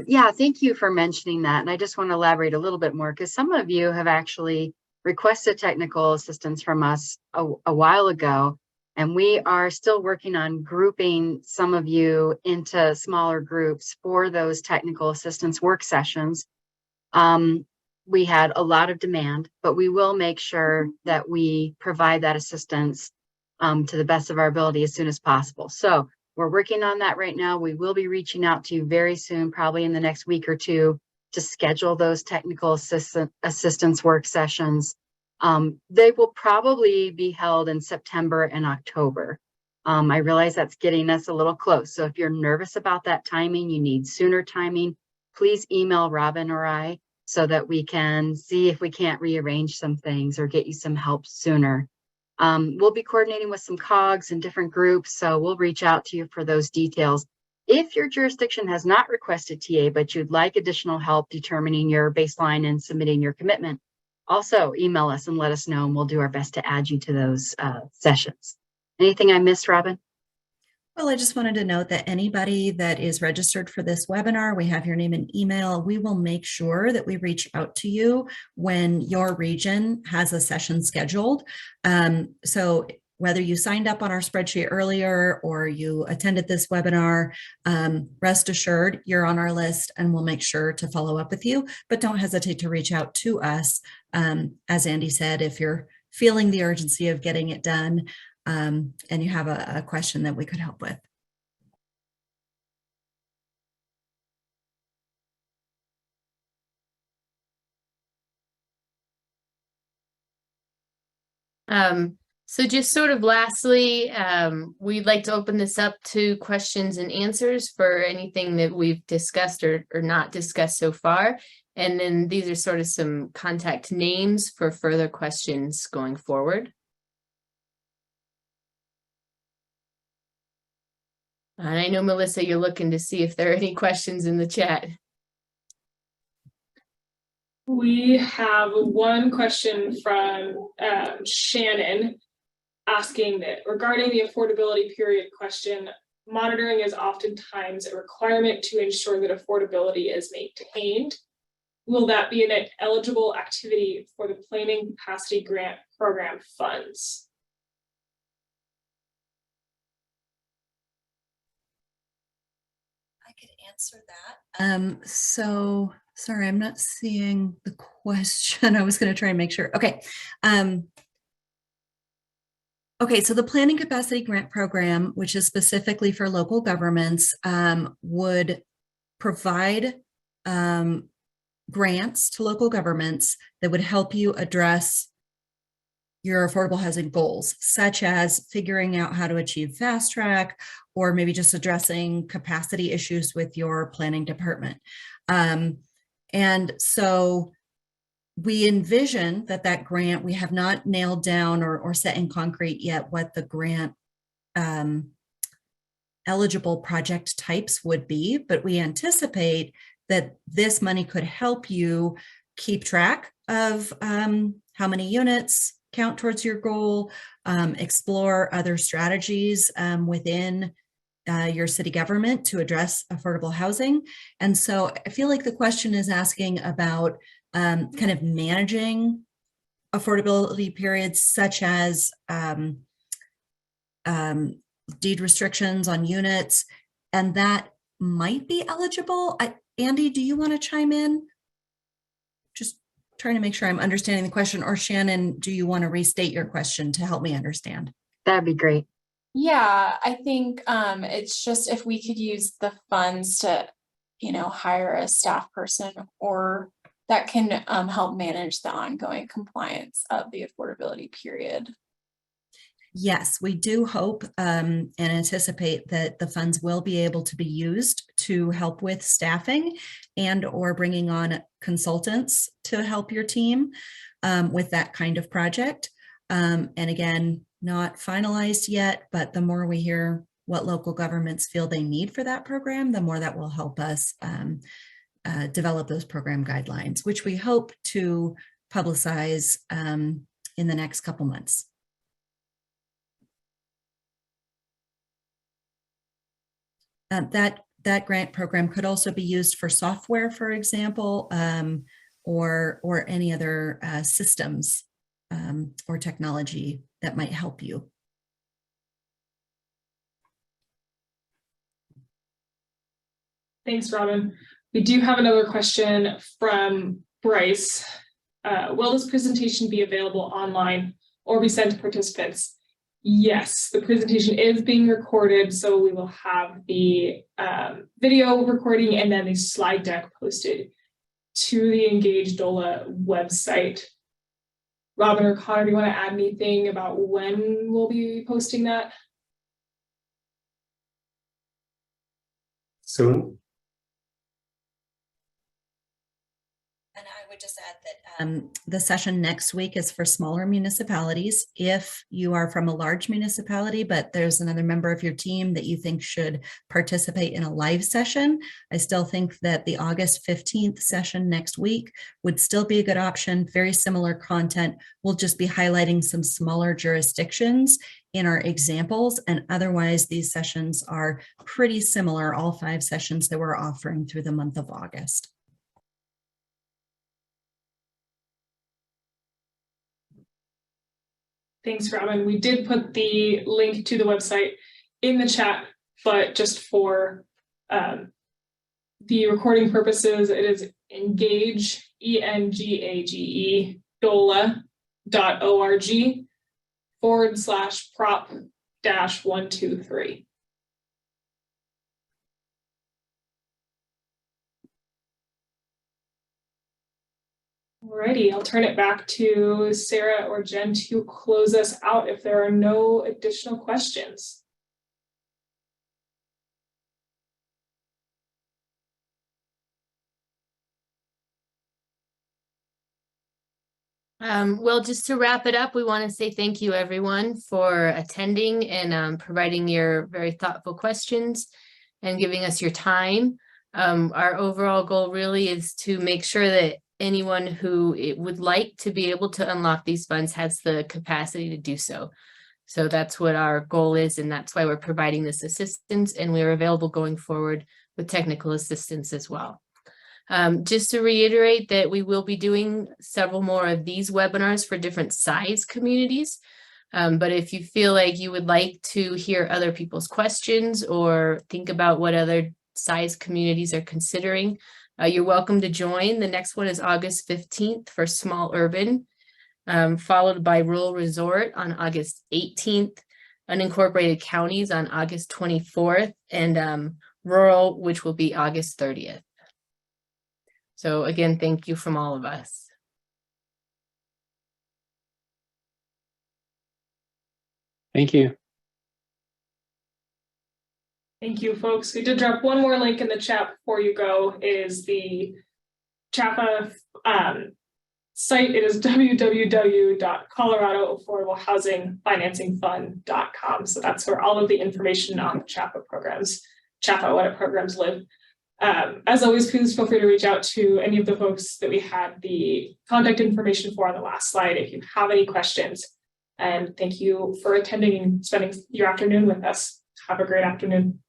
Yeah, thank you for mentioning that. And I just want to elaborate a little bit more because some of you have actually requested technical assistance from us a while ago, and we are still working on grouping some of you into smaller groups for those technical assistance work sessions. We had a lot of demand, but we will make sure that we provide that assistance to the best of our ability as soon as possible. So we're working on that right now. We will be reaching out to you very soon, probably in the next week or two, to schedule those technical assistance work sessions. They will probably be held in September and October. I realize that's getting us a little close. So if you're nervous about that timing, you need sooner timing, please email Robin or I so that we can see if we can't rearrange some things or get you some help sooner. We'll be coordinating with some COGs and different groups, so we'll reach out to you for those details. If your jurisdiction has not requested TA, but you'd like additional help determining your baseline and submitting your commitment, also email us and let us know, and we'll do our best to add you to those sessions. Anything I missed, Robin? Well, I just wanted to note that anybody that is registered for this webinar, we have your name and email. We will make sure that we reach out to you when your region has a session scheduled. So whether you signed up on our spreadsheet earlier or you attended this webinar, rest assured you're on our list and we'll make sure to follow up with you. But don't hesitate to reach out to us. As Andy said, if you're feeling the urgency of getting it done, and you have a question that we could help with. So just sort of lastly, we'd like to open this up to questions and answers for anything that we've discussed or not discussed so far. And then these are sort of some contact names for further questions going forward. And I know, Melissa, you're looking to see if there are any questions in the chat. We have one question from Shannon asking that regarding the affordability period question, monitoring is oftentimes a requirement to ensure that affordability is maintained. Will that be an eligible activity for the planning capacity grant program funds? I could answer that. So sorry, I'm not seeing the question. I was going to try and make sure. Okay. Okay, so the Planning Capacity Grant Program, which is specifically for local governments, would provide grants to local governments that would help you address your affordable housing goals, such as figuring out how to achieve fast track, or maybe just addressing capacity issues with your planning department. And so we envision that grant, we have not nailed down or set in concrete yet what the grant eligible project types would be, but we anticipate that this money could help you keep track of how many units count towards your goal, explore other strategies within your city government to address affordable housing. And so I feel like the question is asking about kind of managing affordability periods such as deed restrictions on units, and that might be eligible. Andy, do you want to chime in? Just trying to make sure I'm understanding the question, or Shannon, do you want to restate your question to help me understand? That'd be great. Yeah, I think it's just if we could use the funds to, hire a staff person or that can help manage the ongoing compliance of the affordability period. Yes, we do hope and anticipate that the funds will be able to be used to help with staffing and or bringing on consultants to help your team with that kind of project. And again, not finalized yet, but the more we hear what local governments feel they need for that program, the more that will help us develop those program guidelines, which we hope to publicize in the next couple months. That grant program could also be used for software, for example, or any other systems or technology that might help you. Thanks, Robin. We do have another question from Bryce. Will this presentation be available online or be sent to participants? Yes, the presentation is being recorded, so we will have the video recording and then the slide deck posted to the Engage DOLA website. Robin or Connor, do you want to add anything about when we'll be posting that? Soon. And I would just add that the session next week is for smaller municipalities. If you are from a large municipality, but there's another member of your team that you think should participate in a live session, I still think that the August 15th session next week would still be a good option. Very similar content. We'll just be highlighting some smaller jurisdictions in our examples, and otherwise these sessions are pretty similar, all 5 sessions that we're offering through the month of August. Thanks, Robin. We did put the link to the website in the chat, but just for the recording purposes, it is engage, ENGAGE, DOLA.org. /prop-123. Alrighty, I'll turn it back to Sarah or Jen to close us out if there are no additional questions. Well, just to wrap it up, we want to say thank you everyone for attending and providing your very thoughtful questions and giving us your time. Our overall goal really is to make sure that anyone who would like to be able to unlock these funds has the capacity to do so. So that's what our goal is, and that's why we're providing this assistance, and we're available going forward with technical assistance as well. Just to reiterate that we will be doing several more of these webinars for different size communities. But if you feel like you would like to hear other people's questions or think about what other size communities are considering, you're welcome to join. The next one is August 15th for small urban, followed by rural resort on August 18th, unincorporated counties on August 24th, and rural, which will be August 30th. So again, thank you from all of us. Thank you. Thank you, folks. We did drop one more link in the chat before you go. It is the CHAPA site. It is www.coloradoaffordablehousingfinancingfund.com. So that's where all of the information on the CHAPA programs, what it programs live. As always, please feel free to reach out to any of the folks that we had the contact information for on the last slide if you have any questions. And thank you for attending and spending your afternoon with us. Have a great afternoon.